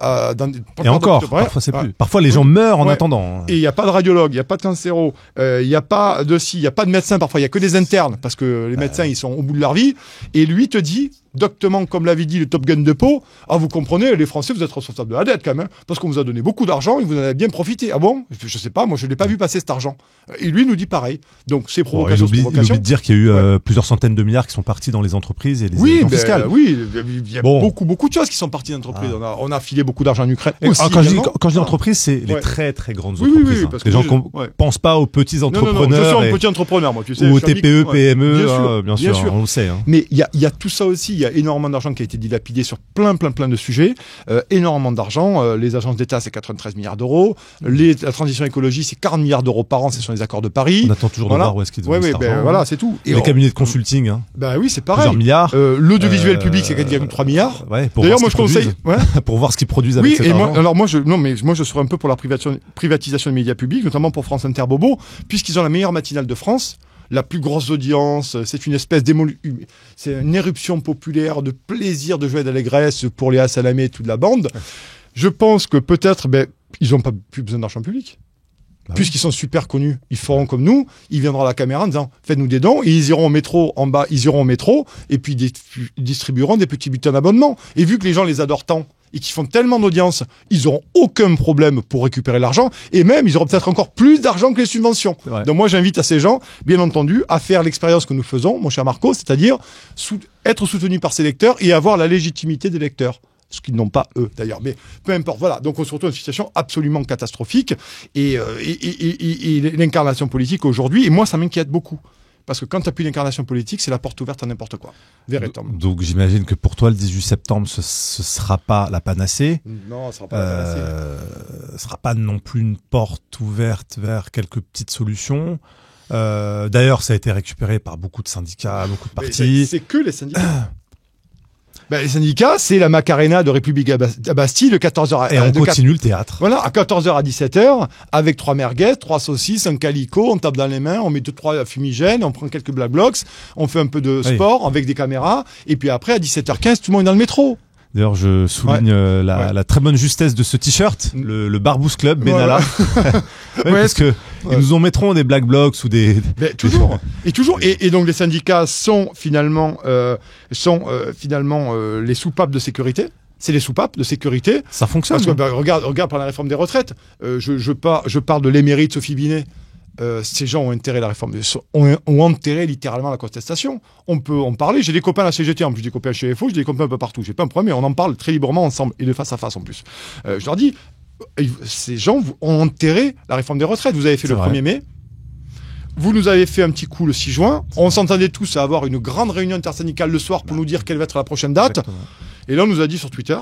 et encore, parfois c'est plus. Parfois les gens meurent en attendant. Et il n'y a pas de radiologue, il n'y a pas de cancéro, il n'y a pas de il n'y a pas de médecin, parfois il n'y a que des internes, parce que les médecins ils sont au bout de leur vie, et lui te dit doctement, comme l'avait dit le Top Gun de Pau, ah, vous comprenez, les Français, vous êtes responsables de la dette quand même, parce qu'on vous a donné beaucoup d'argent et vous en avez bien profité. Ah bon? Je sais pas, moi je l'ai pas vu passer cet argent. Et lui nous dit pareil. Donc c'est provocation. Il oublie de dire qu'il y a eu plusieurs centaines de milliards qui sont partis dans les entreprises et les évasions fiscales. Oui, il y a beaucoup de choses qui sont parties d'entreprises. On a filé beaucoup d'argent en Ukraine. Quand je dis entreprise, c'est les très très grandes entreprises. Oui, parce que les gens ne pensent pas aux petits entrepreneurs. Non, je suis un petit entrepreneur, moi, tu sais. Ou aux TPE, PME, bien sûr, on le sait. Mais il y a tout ça aussi. Il y a énormément d'argent qui a été dilapidé sur plein de sujets. Énormément d'argent. Les agences d'État, c'est 93 milliards d'euros. La transition écologique, c'est 40 milliards d'euros par an. Ce sont les accords de Paris. On attend toujours de voir où est-ce qu'ils vont cet argent. Voilà, c'est tout. Et les cabinets de consulting. Bah oui, c'est pareil. Plusieurs milliards. L'audiovisuel public, c'est 4,3 milliards. D'ailleurs, moi, je conseille. Pour voir ce qu'ils produisent avec cet argent. Alors moi, je serais un peu pour la privatisation des médias publics, notamment pour France Inter Bobo, puisqu'ils ont la meilleure matinale de France. La plus grosse audience, c'est une espèce c'est une éruption populaire de plaisir, de joie et d'allégresse pour Léa Salamé et toute la bande. Je pense que peut-être, ils n'ont pas plus besoin d'argent public. Puisqu'ils sont super connus, ils feront comme nous, ils viendront à la caméra en disant « Faites-nous des dons », et ils iront au métro, en bas, ils iront au métro, et puis ils distribueront des petits bulletins d'abonnement. Et vu que les gens les adorent tant, et qui font tellement d'audience, ils auront aucun problème pour récupérer l'argent, et même, ils auront peut-être encore plus d'argent que les subventions. Donc moi, j'invite à ces gens, bien entendu, à faire l'expérience que nous faisons, mon cher Marco, c'est-à-dire être soutenus par ces lecteurs et avoir la légitimité des lecteurs. Ce qu'ils n'ont pas eux d'ailleurs, mais peu importe. Voilà, donc on se retrouve dans une situation absolument catastrophique et l'incarnation politique aujourd'hui. Et moi, ça m'inquiète beaucoup Parce que quand tu n'as plus d'incarnation politique, c'est la porte ouverte à n'importe quoi. Véritablement. Donc j'imagine que pour toi, le 18 septembre, ce sera pas la panacée. Non, ce sera pas la panacée. Ce sera pas non plus une porte ouverte vers quelques petites solutions. D'ailleurs, ça a été récupéré par beaucoup de syndicats, beaucoup de partis. C'est que les syndicats. Les syndicats, c'est la Macarena de République à Bastille de 14h Et on continue le théâtre. Voilà, à 14h à 17h, avec 3 merguez, 3 saucisses, un calico, on tape dans les mains, on met 2-3 fumigènes, on prend quelques black blocs, on fait un peu de sport avec des caméras, et puis après, à 17h15, tout le monde est dans le métro. D'ailleurs, je souligne la très bonne justesse de ce t-shirt, le Barbous Club, Benalla. Parce que ils nous en mettront des black blocs ou des... toujours. Et donc, les syndicats sont finalement les soupapes de sécurité. C'est les soupapes de sécurité. Ça fonctionne. Parce que, regarde par la réforme des retraites. Je parle de l'émérite Sophie Binet. Ces gens ont enterré la réforme, ont enterré littéralement la contestation. On peut en parler. J'ai des copains à la CGT, en plus j'ai des copains chez FO, j'ai des copains un peu partout. J'ai pas un problème, mais on en parle très librement ensemble et de face à face en plus. Je leur dis, ces gens ont enterré la réforme des retraites. Vous avez fait le 1er mai. Vous nous avez fait un petit coup le 6 juin. On s'entendait tous à avoir une grande réunion intersyndicale le soir pour nous dire quelle va être la prochaine date. Exactement. Et là, on nous a dit sur Twitter,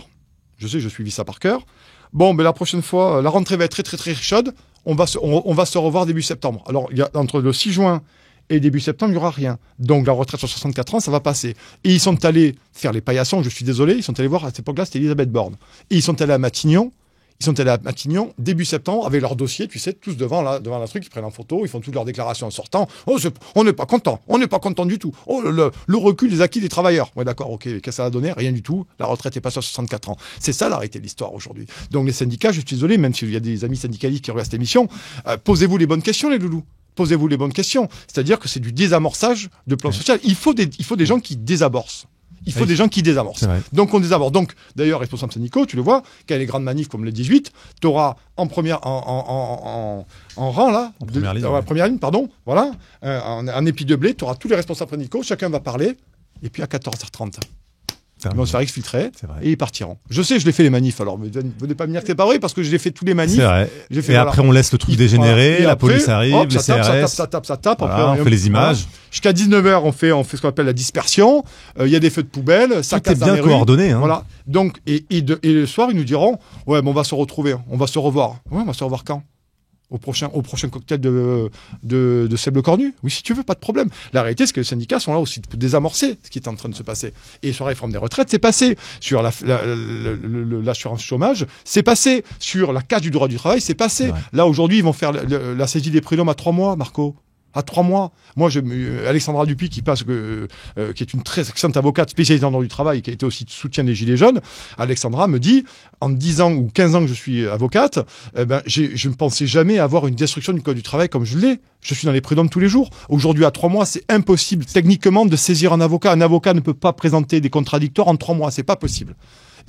je sais, je suivis ça par cœur. Bon, la prochaine fois, la rentrée va être très très très chaude. On va se revoir début septembre. Alors, entre le 6 juin et début septembre, il n'y aura rien. Donc, la retraite sur 64 ans, ça va passer. Et ils sont allés faire les paillassons, je suis désolé, ils sont allés voir, à cette époque-là, c'était Elisabeth Borne. Et ils sont allés à Matignon. Début septembre, avec leur dossier, tu sais, tous devant la truc, ils prennent en photo, ils font toutes leurs déclarations en sortant. Oh, on n'est pas content du tout. Oh, le recul des acquis des travailleurs. Ouais, d'accord, ok, qu'est-ce que ça a donné? Rien du tout. La retraite est passée à 64 ans. C'est ça la réalité de l'histoire aujourd'hui. Donc les syndicats, je suis désolé, même s'il y a des amis syndicalistes qui regardent cette émission, posez-vous les bonnes questions, les loulous. Posez-vous les bonnes questions. C'est-à-dire que c'est du désamorçage de plan social. Il faut des gens qui désamorcent. Il faut des gens qui désamorcent. Donc on désamorce. Donc d'ailleurs, responsables syndicaux, tu le vois, quand il y a les grandes manifs comme le 18, tu auras en rang là, première ligne, pardon, voilà, un épi de blé, tu auras tous les responsables syndicaux, chacun va parler, et puis à 14h30. Ils vont se faire exfiltrer et ils partiront. Je sais, je l'ai fait les manifs, alors ne venez pas me dire que c'est pas vrai parce que je l'ai fait tous les manifs. C'est vrai. Et après, on laisse le truc dégénérer, la police arrive, les CRS. Ça tape. Voilà, après, on fait les images. Jusqu'à 19h, on fait ce qu'on appelle la dispersion. Il y a des feux de poubelle, ça casse dans les rues. Tout est bien coordonné. Hein. Voilà. Donc, et le soir, ils nous diront, ouais, mais on va se retrouver, on va se revoir. Ouais, on va se revoir quand? Au prochain cocktail de Seb Le Cornu. Oui, si tu veux, pas de problème. La réalité, c'est que les syndicats sont là aussi pour désamorcer ce qui est en train de se passer. Et sur la réforme des retraites, c'est passé. Sur l'assurance chômage, c'est passé. Sur la casse du droit du travail, c'est passé. Là, aujourd'hui, ils vont faire la saisie des prud'hommes à 3 mois, Marco. À 3 mois. Moi, Alexandra Dupuis, qui est une très excellente avocate spécialisée en droit du travail, qui a été aussi de soutien des Gilets jaunes. Alexandra me dit, en 10 ans ou 15 ans que je suis avocate, je ne pensais jamais avoir une destruction du code du travail comme je l'ai. Je suis dans les prud'hommes tous les jours. Aujourd'hui, à 3 mois, c'est impossible techniquement de saisir un avocat. Un avocat ne peut pas présenter des contradictoires en 3 mois. C'est pas possible.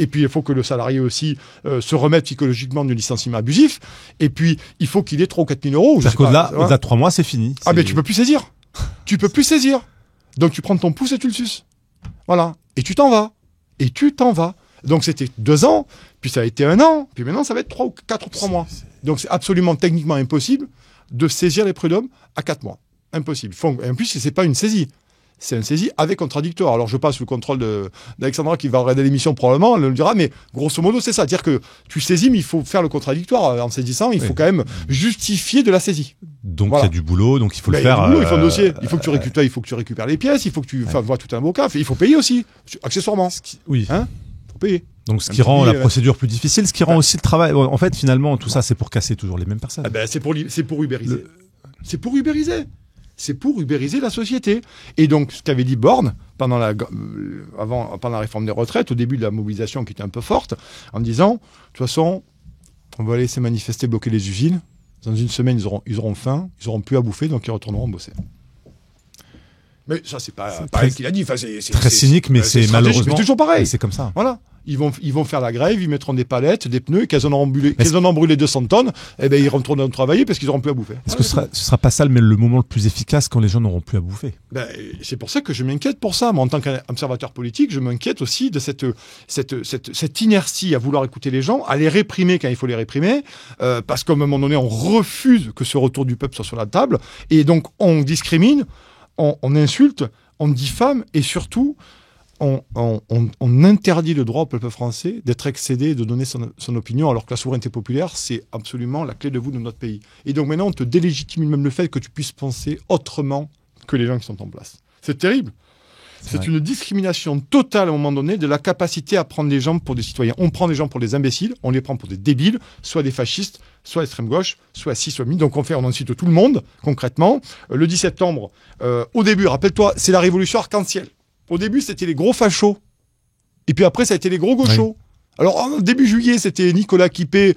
Et puis, il faut que le salarié aussi se remette psychologiquement du licenciement abusif. Et puis, il faut qu'il ait 3 ou 4 000 euros. Parce qu'au-delà de 3 mois, c'est fini. Ah, mais tu peux plus saisir. Tu peux plus saisir. Donc, tu prends ton pouce et tu le suces. Voilà. Et tu t'en vas. Donc, c'était 2 ans. Puis, ça a été 1 an. Puis maintenant, ça va être 3 ou 4 ou 3 mois. Donc, c'est absolument techniquement impossible de saisir les prud'hommes à 4 mois. Impossible. Et en plus, c'est pas une saisie. C'est une saisie avec contradictoire. Alors je passe le contrôle d'Alexandra qui va regarder l'émission probablement, elle le dira, mais grosso modo c'est ça. C'est-à-dire que tu saisis, mais il faut faire le contradictoire en saisissant, il faut quand même justifier de la saisie. Donc il y a du boulot, donc il faut le faire. Il faut un dossier, il faut que tu récupères les pièces, il faut que tu vois tout un avocat, il faut payer aussi, accessoirement. Oui. Faut payer. Donc ce qui rend la procédure plus difficile, ce qui rend aussi le travail. En fait, finalement, tout ça, c'est pour casser toujours les mêmes personnes. C'est pour ubériser. C'est pour ubériser. C'est pour ubériser la société. Et donc, ce qu'avait dit Borne pendant la réforme des retraites, au début de la mobilisation qui était un peu forte, en disant, de toute façon, on va laisser manifester, bloquer les usines. Dans une semaine, ils auront faim, ils auront plus à bouffer, donc ils retourneront bosser. Mais ça, c'est pas elle qui l'a dit. Enfin, c'est très cynique, mais c'est malheureusement. C'est toujours pareil. C'est comme ça. Voilà. Ils vont faire la grève, ils mettront des palettes, des pneus, et qu'ils en ont brûlé 200 tonnes, et ben ils retourneront travailler parce qu'ils n'auront plus à bouffer. Est-ce que ce sera pas ça le moment le plus efficace quand les gens n'auront plus à bouffer? C'est pour ça que je m'inquiète pour ça. Moi, en tant qu'observateur politique, je m'inquiète aussi de cette inertie à vouloir écouter les gens, à les réprimer quand il faut les réprimer, parce qu'à un moment donné, on refuse que ce retour du peuple soit sur la table, et donc on discrimine on insulte, on diffame et surtout, on interdit le droit au peuple français d'être excédé et de donner son opinion, alors que la souveraineté populaire, c'est absolument la clé de voûte de notre pays. Et donc maintenant, on te délégitime même le fait que tu puisses penser autrement que les gens qui sont en place. C'est terrible. C'est une discrimination totale à un moment donné de la capacité à prendre les gens pour des citoyens. On prend des gens pour des imbéciles, on les prend pour des débiles, soit des fascistes, soit l'extrême gauche, soit ci, soit mi. Donc on incite tout le monde, concrètement. Le 10 septembre, au début, rappelle-toi, c'est la révolution arc-en-ciel. Au début, c'était les gros fachos. Et puis après, ça a été les gros gauchos. Alors, début juillet, c'était Nicolas Quipé,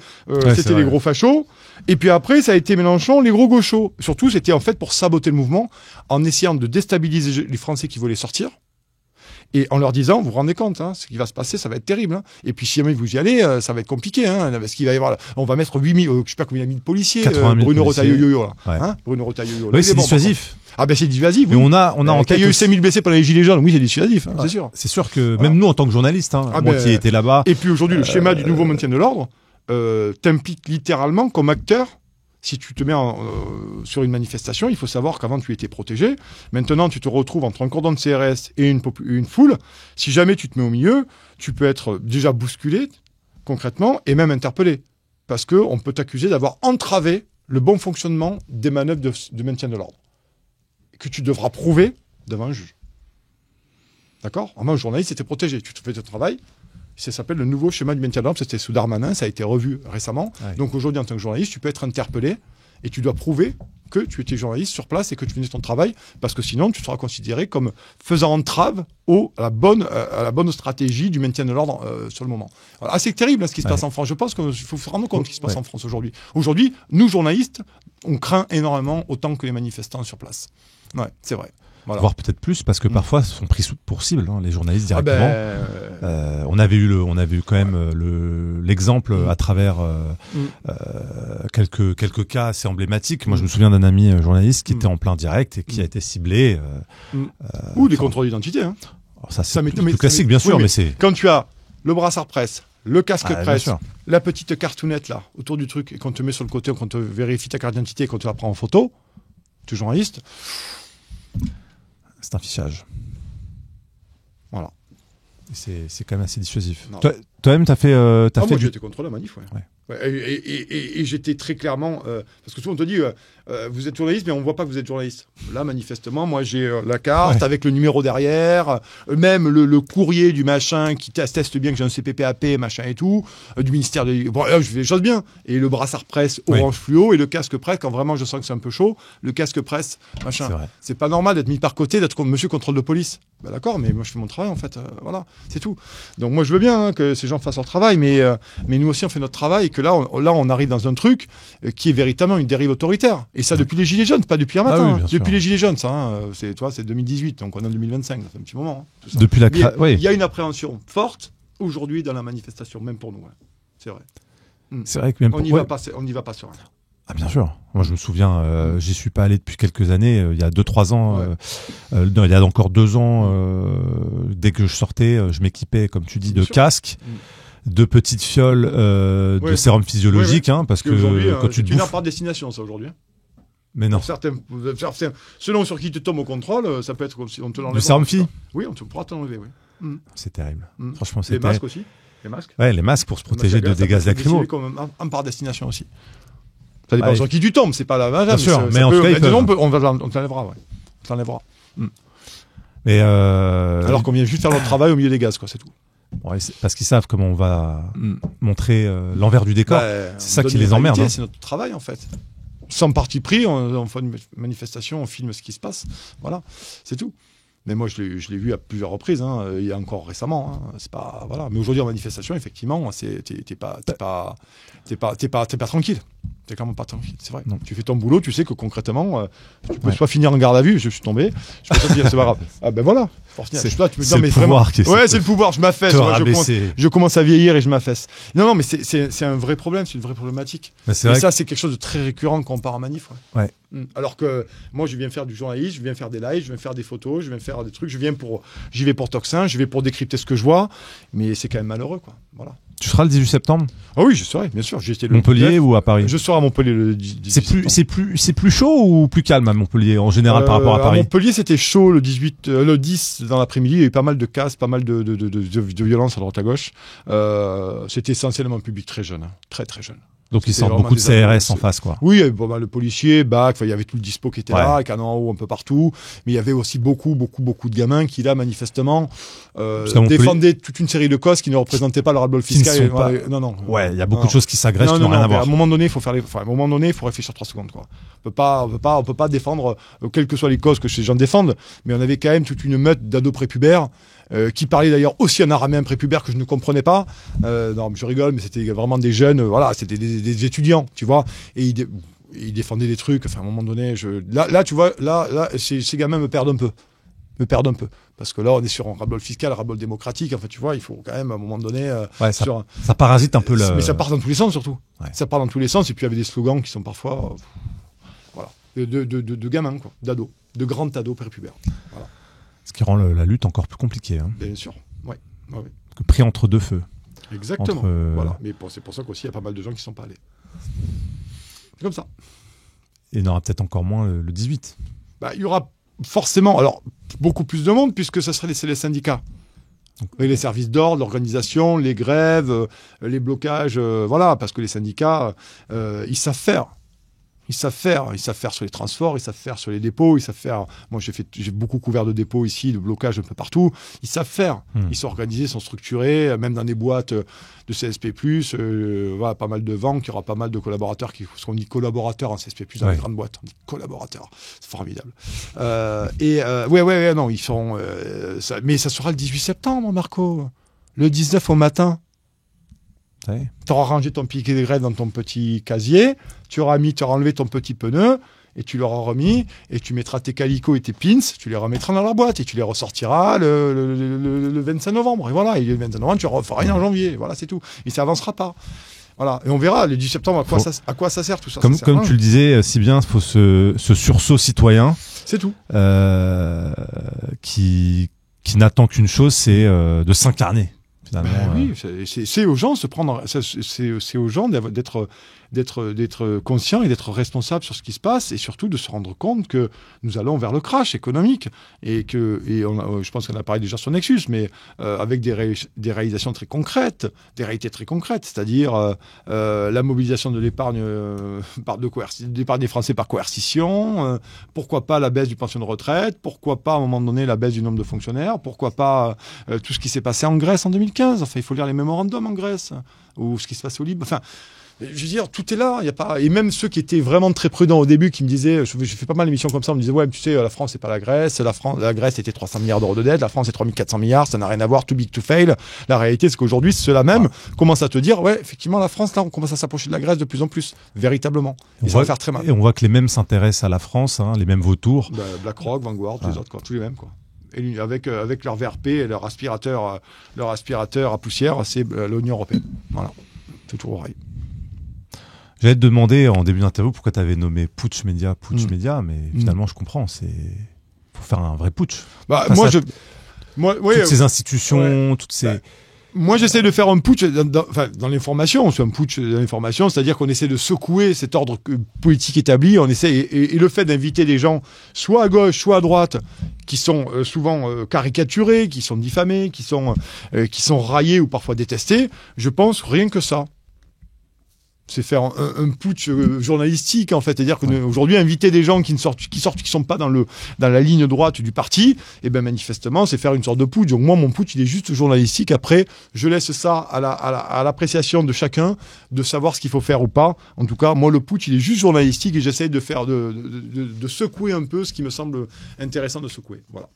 c'était les gros fachos. Et puis après, ça a été Mélenchon, les gros gauchos. Surtout, c'était en fait pour saboter le mouvement, en essayant de déstabiliser les Français qui voulaient sortir. Et en leur disant, vous vous rendez compte, ce qui va se passer, ça va être terrible. Hein. Et puis si jamais vous y allez, ça va être compliqué. Parce qu'il va y avoir, on va mettre 8000, je sais pas combien il y a mis de policiers. Bruno Retailleau. Bruno Retailleau. Oui, c'est dissuasif. Ah ben c'est dissuasif. Mais on a en tête. Il y a eu 5000 blessés pendant les Gilets jaunes. Oui, c'est dissuasif, c'est sûr. C'est sûr que même nous, en tant que journalistes, moi qui étais là-bas. Et puis aujourd'hui, le schéma du nouveau maintien de l'ordre t'implique littéralement comme acteur. Si tu te mets sur une manifestation, il faut savoir qu'avant tu étais protégé. Maintenant, tu te retrouves entre un cordon de CRS et une foule. Si jamais tu te mets au milieu, tu peux être déjà bousculé, concrètement, et même interpellé. Parce qu'on peut t'accuser d'avoir entravé le bon fonctionnement des manœuvres de maintien de l'ordre. Que tu devras prouver devant un juge. D'accord ? Moi, un journaliste était protégé. Tu te fais ton travail. Ça s'appelle le nouveau schéma du maintien de l'ordre. C'était sous Darmanin, ça a été revu récemment. Ouais. Donc aujourd'hui, en tant que journaliste, tu peux être interpellé et tu dois prouver que tu étais journaliste sur place et que tu faisais ton travail, parce que sinon, tu seras considéré comme faisant entrave à la bonne stratégie du maintien de l'ordre sur le moment. Alors, c'est terrible ce qui se passe en France. Je pense qu'il faut se rendre compte de ce qui se passe en France aujourd'hui. Aujourd'hui, nous, journalistes, on craint énormément autant que les manifestants sur place. Ouais, c'est vrai. Voilà. Voire peut-être plus, parce que parfois ils sont pris pour cible, les journalistes directement. On avait eu quand même l'exemple à travers quelques cas assez emblématiques. Moi, je me souviens d'un ami journaliste qui était en plein direct et qui a été ciblé. Ou des contrôles d'identité. Hein. Ça, c'est plus classique, bien sûr, mais c'est... Quand tu as le brassard presse, le casque presse, la petite cartounette là, autour du truc, et qu'on te met sur le côté, qu'on te vérifie ta carte d'identité et qu'on te la prend en photo, tu es journaliste... C'est un fichage. Voilà. C'est quand même assez dissuasif. Toi-même, t'as fait... moi, j'ai été contre la manif, et j'étais très clairement... parce que souvent, on te dit, vous êtes journaliste, mais on ne voit pas que vous êtes journaliste. Là, manifestement, moi, j'ai la carte avec le numéro derrière, même le courrier du machin qui atteste bien que j'ai un CPPAP, machin et tout, du ministère de... Bon, je fais les choses bien. Et le brassard presse orange fluo et le casque presse, quand vraiment je sens que c'est un peu chaud, le casque presse, machin. C'est pas normal d'être mis par côté, d'être comme monsieur contrôle de police. Ben d'accord, mais moi, je fais mon travail, en fait. Voilà, c'est tout. Donc, moi, je veux bien que ces gens fassent leur travail, mais nous aussi, on fait notre travail et que là, on arrive dans un truc qui est véritablement une dérive autoritaire. Et ça, depuis les Gilets jaunes, pas depuis un matin. Depuis les Gilets jaunes, ça, c'est 2018, donc on est en 2025, ça fait un petit moment. Tout depuis la il y a une appréhension forte aujourd'hui dans la manifestation, même pour nous. C'est vrai. C'est vrai que même on n'y va pas sur rien. Ah bien sûr. Moi je me souviens, j'y suis pas allé depuis quelques années. Il y a 2-3 ans, il y a encore 2 ans, dès que je sortais, je m'équipais, comme tu dis, de casques. De petites fioles de sérum physiologique, parce que quand tu te bouffes... C'est par destination, ça, aujourd'hui. Mais non. Selon sur qui tu tombes au contrôle, ça peut être comme si on te l'enlève. Le sérum phy. Oui, on pourra t'enlever, oui. C'est terrible. Franchement, c'est terrible. Les masques aussi. Les masques. Ouais, les masques pour se protéger de des gaz lacrymaux. Un par destination aussi. Ça dépend sur qui tu tombes, c'est pas la même. Bien sûr, mais en tout cas, on t'enlèvera, ouais. On t'enlèvera. Mais alors qu'on vient juste faire notre travail au milieu des gaz, quoi, c'est tout. Ouais, parce qu'ils savent comment on va montrer l'envers du décor. C'est ça qui les emmerde. C'est notre travail, en fait. Sans parti pris, on fait une manifestation, on filme ce qui se passe. Voilà, c'est tout. Mais moi, je l'ai vu à plusieurs reprises. Il y a encore récemment. C'est pas voilà. Mais aujourd'hui, en manifestation, effectivement, t'es pas tranquille. T'es clairement pas tranquille. C'est vrai. Non. Tu fais ton boulot. Tu sais que concrètement, tu peux soit finir en garde à vue. Je suis tombé. Je peux te dire, c'est pas grave. Ah ben voilà. C'est le pouvoir qui est... Ouais, c'est le pouvoir, je m'affaisse. Je commence à vieillir et je m'affaisse. Non, mais c'est un vrai problème, c'est une vraie problématique. Et ça, c'est quelque chose de très récurrent quand on part en manif. Ouais. Alors que moi, je viens faire du journalisme, je viens faire des lives, je viens faire des photos, je viens faire des trucs, j'y vais pour Toxin, j'y vais pour décrypter ce que je vois, mais c'est quand même malheureux, quoi. Voilà. Tu seras le 18 septembre ? Ah oui, je serai, bien sûr. Montpellier ou à Paris ? Je serai à Montpellier le 18 septembre. C'est plus chaud ou plus calme à Montpellier en général par rapport à Paris ? À Montpellier, c'était chaud le 10 dans l'après-midi. Il y a eu pas mal de casses, pas mal de violences à droite à gauche. C'était essentiellement un public très jeune, très très jeune. Donc ils sortent beaucoup de CRS en face, quoi. Oui, le policier, BAC, il y avait tout le dispo qui était là, canon en haut un peu partout. Mais il y avait aussi beaucoup de gamins qui, là, manifestement, défendaient toute une série de causes qui ne représentaient pas leur ras-le-bol fiscal. Non. Ouais, il y a beaucoup de choses qui s'agrègent qui n'ont rien à voir. À un moment donné, il faut réfléchir 3 secondes, quoi. On peut pas défendre, quelles que soient les causes que ces gens défendent, mais on avait quand même toute une meute d'ados prépubères, qui parlait d'ailleurs aussi un araméen prépubère que je ne comprenais pas. Non, je rigole, mais c'était vraiment des jeunes, c'était des étudiants, tu vois, et ils défendaient des trucs. Enfin, à un moment donné, là, tu vois, là, ces gamins me perdent un peu. Parce que là, on est sur un ras-le-bol fiscal, un ras-le-bol démocratique. Enfin, tu vois, il faut quand même, à un moment donné... ça parasite un peu Mais ça part dans tous les sens, surtout. Ouais. Ça part dans tous les sens, et puis avec des slogans qui sont parfois... de gamins, quoi, d'ados, de grands ados prépubères. Voilà. Ce qui rend la lutte encore plus compliquée. Hein. Bien sûr, ouais. Pris entre deux feux. Exactement, voilà. Mais c'est pour ça qu'aussi, il y a pas mal de gens qui ne sont pas allés. C'est comme ça. Et il y en aura peut-être encore moins le 18. Il y aura forcément, alors, beaucoup plus de monde, puisque ça serait les syndicats. Et les services d'ordre, l'organisation, les grèves, les blocages, parce que les syndicats, ils savent faire. Ils savent faire sur les transports, ils savent faire sur les dépôts, ils savent faire... Moi, j'ai beaucoup couvert de dépôts ici, de blocages un peu partout. Ils savent faire. Ils sont organisés, ils sont structurés, même dans des boîtes de CSP+, pas mal de ventes, il y aura pas mal de collaborateurs on dit collaborateurs en CSP+, dans les grandes boîtes. On dit collaborateurs. C'est formidable. Non, ils sont... mais ça sera le 18 septembre, Marco. Le 19 au matin. Tu auras rangé ton piquet de grève dans ton petit casier, tu auras enlevé ton petit pneu, et tu l'auras remis, et tu mettras tes calicots et tes pins, tu les remettras dans la boîte, et tu les ressortiras le 25 novembre. Et voilà, et le 25 novembre, tu ne referas rien en janvier. Voilà, c'est tout. Et ça avancera pas. Voilà. Et on verra, le 10 septembre, à quoi ça sert tout ça. Comme tu le disais si bien, il faut ce sursaut citoyen. C'est tout. Qui n'attend qu'une chose, c'est de s'incarner. Oui, c'est aux gens c'est aux gens d'être conscients et d'être responsables sur ce qui se passe, et surtout de se rendre compte que nous allons vers le crash économique, je pense qu'on a parlé déjà sur Nexus, mais avec des réalisations très concrètes, des réalités très concrètes, c'est-à-dire la mobilisation de l'épargne d'épargne des Français par coercition, pourquoi pas la baisse du pension de retraite, pourquoi pas à un moment donné la baisse du nombre de fonctionnaires, pourquoi pas tout ce qui s'est passé en Grèce en 2015. Enfin, il faut lire les mémorandums en Grèce, ou ce qui se passe au Liban. Enfin, je veux dire, tout est là. Y a pas... Et même ceux qui étaient vraiment très prudents au début, qui me disaient, j'ai fait pas mal d'émissions comme ça, on me disait, ouais, tu sais, la France, c'est pas la Grèce. La Grèce était 300 milliards d'euros de dette, la France, c'est 3400 milliards, ça n'a rien à voir, too big to fail. La réalité, c'est qu'aujourd'hui, ceux-là même commencent à te dire, ouais, effectivement, la France, là, on commence à s'approcher de la Grèce de plus en plus, véritablement. Et ça va faire très mal. Et on voit que les mêmes s'intéressent à la France, les mêmes vautours. BlackRock, Vanguard, les autres, tous les mêmes, quoi. Et avec leur VRP et leur aspirateur à poussière, c'est l'Union européenne. Voilà, c'est toujours pareil. J'allais te demander en début d'interview pourquoi tu avais nommé Putsch Média, mais finalement je comprends, faut faire un vrai putsch. Toutes ces institutions, toutes ces... Moi, j'essaie de faire un putsch dans l'information. C'est un putsch dans l'information, c'est-à-dire qu'on essaie de secouer cet ordre politique établi. On essaie, et le fait d'inviter des gens, soit à gauche, soit à droite, qui sont souvent caricaturés, qui sont diffamés, qui sont raillés ou parfois détestés, je pense rien que ça. C'est faire un putsch journalistique, en fait. C'est-à-dire qu'aujourd'hui, inviter des gens qui sont pas dans la ligne droite du parti, et ben manifestement, c'est faire une sorte de putsch. Donc moi, mon putsch, il est juste journalistique. Après, je laisse ça à l'appréciation de chacun, de savoir ce qu'il faut faire ou pas. En tout cas, moi, le putsch, il est juste journalistique, et j'essaie de faire de secouer un peu ce qui me semble intéressant de secouer. Voilà.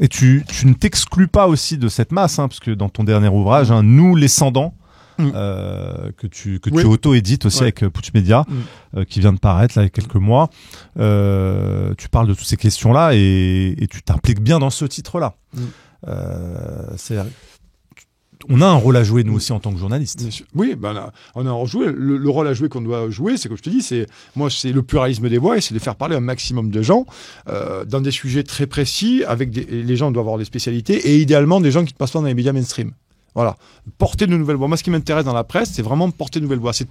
Et tu ne t'exclus pas aussi de cette masse, parce que dans ton dernier ouvrage, Nous, les Sans-Dents, que tu auto-édites aussi avec Putsch Média, qui vient de paraître là, il y a quelques mois. Tu parles de toutes ces questions-là et tu t'impliques bien dans ce titre-là. On a un rôle à jouer, nous aussi, en tant que journalistes. Oui, on a un rôle à jouer. Le rôle à jouer qu'on doit jouer, c'est comme je te dis, c'est le pluralisme des voix et c'est de faire parler un maximum de gens dans des sujets très précis. Les gens doivent avoir des spécialités et idéalement des gens qui ne passent pas dans les médias mainstream. Voilà, porter de nouvelles voix. Moi, ce qui m'intéresse dans la presse, c'est vraiment porter de nouvelles voix. C'est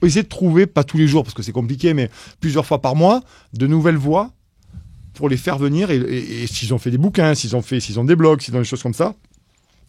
essayer de trouver, pas tous les jours parce que c'est compliqué, mais plusieurs fois par mois, de nouvelles voix pour les faire venir et s'ils ont fait des bouquins, s'ils ont des blogs, s'ils ont des choses comme ça.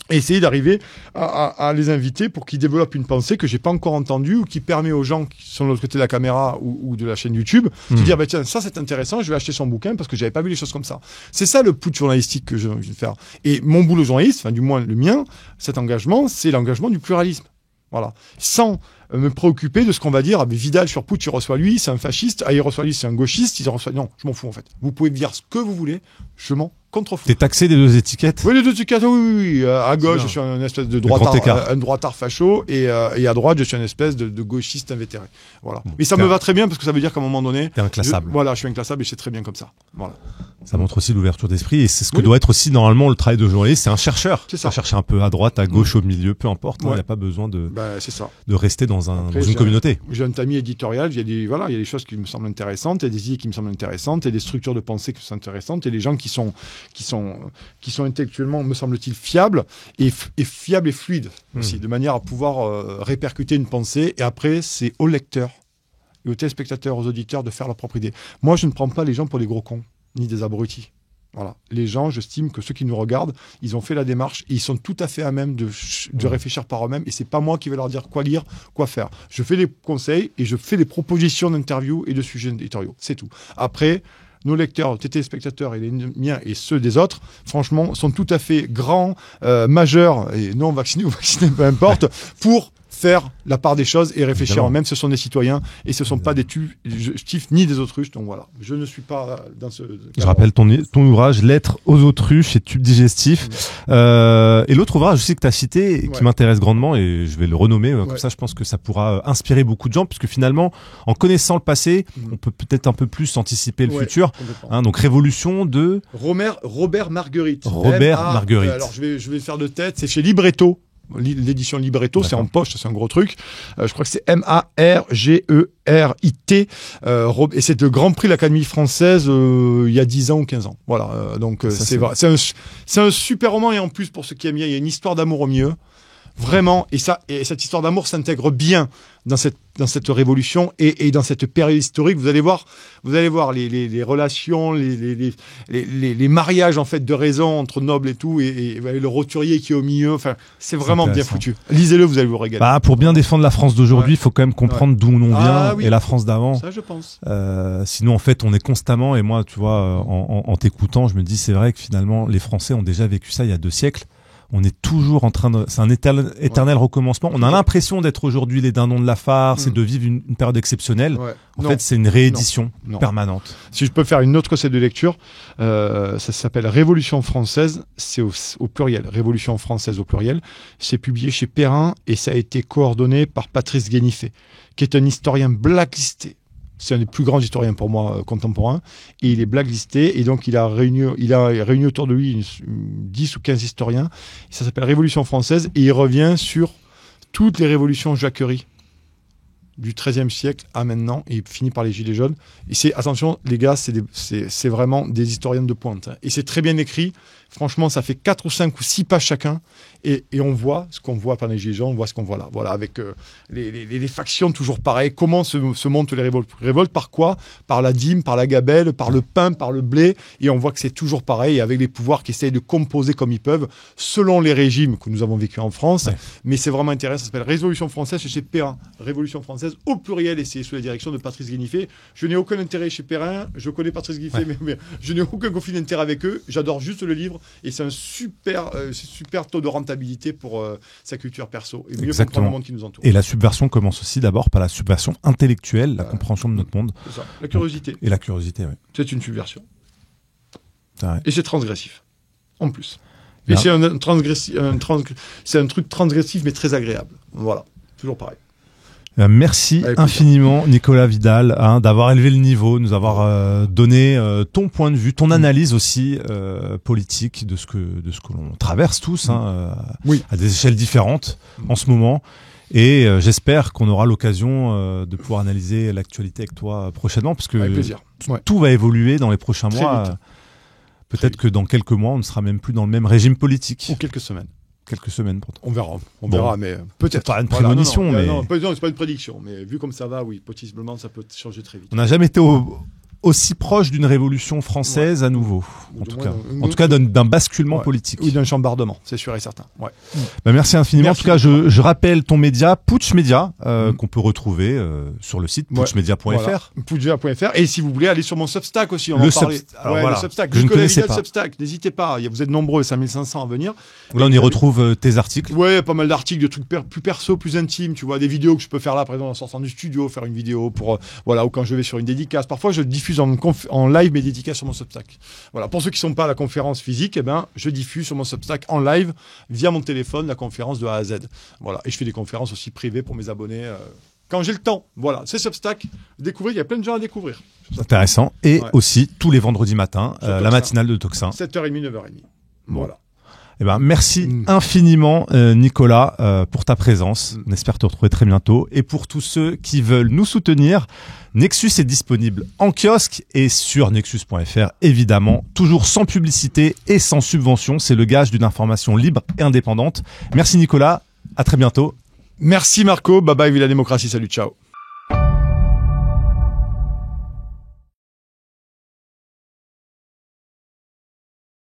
Et essayer d'arriver à les inviter pour qu'ils développent une pensée que j'ai pas encore entendue ou qui permet aux gens qui sont de l'autre côté de la caméra ou de la chaîne YouTube de dire tiens, ça c'est intéressant, je vais acheter son bouquin parce que j'avais pas vu les choses comme ça. C'est ça le putsch journalistique que je veux faire. Et mon boulot journaliste, enfin du moins le mien, cet engagement, c'est l'engagement du pluralisme. Voilà. Sans me préoccuper de ce qu'on va dire. Vidal sur putsch, il reçoit lui, c'est un fasciste. Il reçoit lui, c'est un gauchiste. Non, je m'en fous en fait. Vous pouvez dire ce que vous voulez, je m'en contrefous. T'es taxé des deux étiquettes ? Oui, les deux étiquettes, oui. À gauche, je suis un espèce de droitard facho et à droite, je suis un espèce de gauchiste invétéré. Voilà. Mais ça me va très bien parce que ça veut dire qu'à un moment donné... T'es inclassable. Je suis inclassable et c'est très bien comme ça. Voilà. Ça montre aussi l'ouverture d'esprit et c'est ce que doit être aussi normalement le travail de journaliste. C'est un chercheur. C'est ça. Chercher un peu à droite, à gauche, au milieu, peu importe. Il n'y a pas besoin de rester dans une communauté. J'ai un tamis éditorial, il y a des choses qui me semblent intéressantes, il y a des idées qui me semblent intéressantes, il y a des structures de pensée qui sont intéressantes, et des gens qui sont intellectuellement, me semble-t-il, fiables et fluides aussi, de manière à pouvoir répercuter une pensée. Et après, c'est aux lecteurs, et aux téléspectateurs, aux auditeurs de faire leur propre idée. Moi, je ne prends pas les gens pour des gros cons, ni des abrutis. Voilà. Les gens, j'estime que ceux qui nous regardent, ils ont fait la démarche et ils sont tout à fait à même de réfléchir par eux-mêmes. Et c'est pas moi qui vais leur dire quoi lire, quoi faire. Je fais des conseils et je fais des propositions d'interviews et de sujets éditoriaux. C'est tout. Après, nos lecteurs, tes téléspectateurs et les miens et ceux des autres, franchement, sont tout à fait grands, majeurs et non vaccinés ou vaccinés, peu importe, pour faire la part des choses et réfléchir eux-mêmes. Ce sont des citoyens et ce ne sont pas des tifs ni des autruches. Donc voilà, je ne suis pas dans ce... Je rappelle ton ouvrage « Lettres aux autruches et tubes digestifs ». Et l'autre ouvrage aussi que tu as cité et qui m'intéresse grandement, et je vais le renommer, comme ça je pense que ça pourra inspirer beaucoup de gens, puisque finalement, en connaissant le passé, on peut peut-être un peu plus anticiper le futur. Donc Révolution de... Robert Marguerite. Marguerite. Alors je vais faire de tête, c'est chez Libretto. L'édition Libretto, c'est en poche, c'est un gros truc. Je crois que c'est Margerit. Et c'est le Grand Prix de l'Académie française il y a 10 ans ou 15 ans. Voilà. Donc c'est un super roman et en plus pour ceux qui aiment bien, il y a une histoire d'amour au milieu. Vraiment, et cette histoire d'amour s'intègre bien dans cette révolution et dans cette période historique. Vous allez voir les relations, les mariages en fait de raison entre nobles et tout, et le roturier qui est au milieu. Enfin, c'est vraiment bien foutu. Lisez-le, vous allez vous régaler. Pour bien défendre la France d'aujourd'hui, il faut quand même comprendre d'où on vient et la France d'avant. Ça, je pense. Sinon, en fait, on est constamment, et moi, tu vois, en t'écoutant, je me dis, c'est vrai que finalement, les Français ont déjà vécu ça il y a 2 siècles. On est toujours en train de... C'est un éternel recommencement. On a l'impression d'être aujourd'hui les dindons de la farce et de vivre une période exceptionnelle. En fait, c'est une réédition permanente. Si je peux faire une autre recette de lecture, ça s'appelle Révolution française. C'est au pluriel. Révolution française au pluriel. C'est publié chez Perrin et ça a été coordonné par Patrice Guénifet, qui est un historien blacklisté. C'est un des plus grands historiens pour moi contemporains et il est blacklisté et donc il a réuni autour de lui 10 ou 15 historiens. Ça s'appelle Révolution française et il revient sur toutes les révolutions jacqueries du XIIIe siècle à maintenant et il finit par les Gilets jaunes. Et attention les gars, c'est vraiment des historiens de pointe. Et c'est très bien écrit. Franchement, ça fait 4 ou 5 ou 6 pages chacun. Et on voit ce qu'on voit pendant les Gilets jaunes, on voit ce qu'on voit là. Voilà, avec les factions toujours pareilles. Comment se montent les révoltes? Par quoi? Par la dîme, par la gabelle, par le pain, par le blé. Et on voit que c'est toujours pareil, avec les pouvoirs qui essayent de composer comme ils peuvent, selon les régimes que nous avons vécu en France. Ouais. Mais c'est vraiment intéressant. Ça s'appelle Révolution française chez Perrin. Révolution française au pluriel, et c'est sous la direction de Patrice Guénifet. Je n'ai aucun intérêt chez Perrin. Je connais Patrice Guénifet, mais je n'ai aucun conflit d'intérêt avec eux. J'adore juste le livre. Et c'est un super taux de rentabilité pour sa culture perso et mieux comprendre le monde qui nous entoure. Et la subversion commence aussi d'abord par la subversion intellectuelle, la compréhension de notre monde. C'est ça. La curiosité. Et la curiosité, oui. C'est une subversion. C'est vrai. Et c'est transgressif, en plus. Et c'est un truc transgressif, mais très agréable. Voilà, toujours pareil. Merci infiniment Nicolas Vidal d'avoir élevé le niveau, de nous avoir donné ton point de vue, ton analyse aussi politique de ce que l'on traverse tous à des échelles différentes en ce moment. Et j'espère qu'on aura l'occasion de pouvoir analyser l'actualité avec toi prochainement, parce que avec plaisir. Tout va évoluer dans les prochains mois. Peut-être que dans quelques mois, on ne sera même plus dans le même régime politique. Ou quelques semaines. Quelques semaines pourtant. On verra, mais peut-être. C'est pas une prémonition, mais... Non, c'est pas une prédiction, mais vu comme ça va, oui, possiblement, ça peut changer très vite. On n'a jamais été aussi proche d'une révolution française à nouveau, en tout cas d'un basculement politique. Oui, d'un chambardement, c'est sûr et certain. Merci infiniment. En tout cas, je rappelle ton média, Putsch Média, qu'on peut retrouver sur le site putschmedia.fr. Putschmedia.fr. Et si vous voulez, aller sur mon Substack aussi, on en parlait. Le Substack. Je ne connaissais pas. Substack, n'hésitez pas, vous êtes nombreux, 5500 à venir. Là, on y retrouve tes articles. Ouais, pas mal d'articles, de trucs plus perso, plus intimes, tu vois, des vidéos que je peux faire là, par exemple, en sortant du studio, faire une vidéo pour, ou quand je vais sur une dédicace. Parfois, je diffuse en live mes dédicaces sur mon Substack. Voilà. Pour ceux qui ne sont pas à la conférence physique, je diffuse sur mon Substack en live via mon téléphone la conférence de A à Z. Voilà. Et je fais des conférences aussi privées pour mes abonnés quand j'ai le temps. Voilà. C'est Substack. Découvrir, il y a plein de gens à découvrir. Intéressant. Et aussi tous les vendredis matins, la matinale de Toxin. 7h30, 9h30. Voilà. Merci infiniment Nicolas pour ta présence. On espère te retrouver très bientôt. Et pour tous ceux qui veulent nous soutenir, Nexus est disponible en kiosque et sur nexus.fr, évidemment, toujours sans publicité et sans subvention. C'est le gage d'une information libre et indépendante. Merci Nicolas, à très bientôt. Merci Marco, bye bye Vive la démocratie, salut, ciao.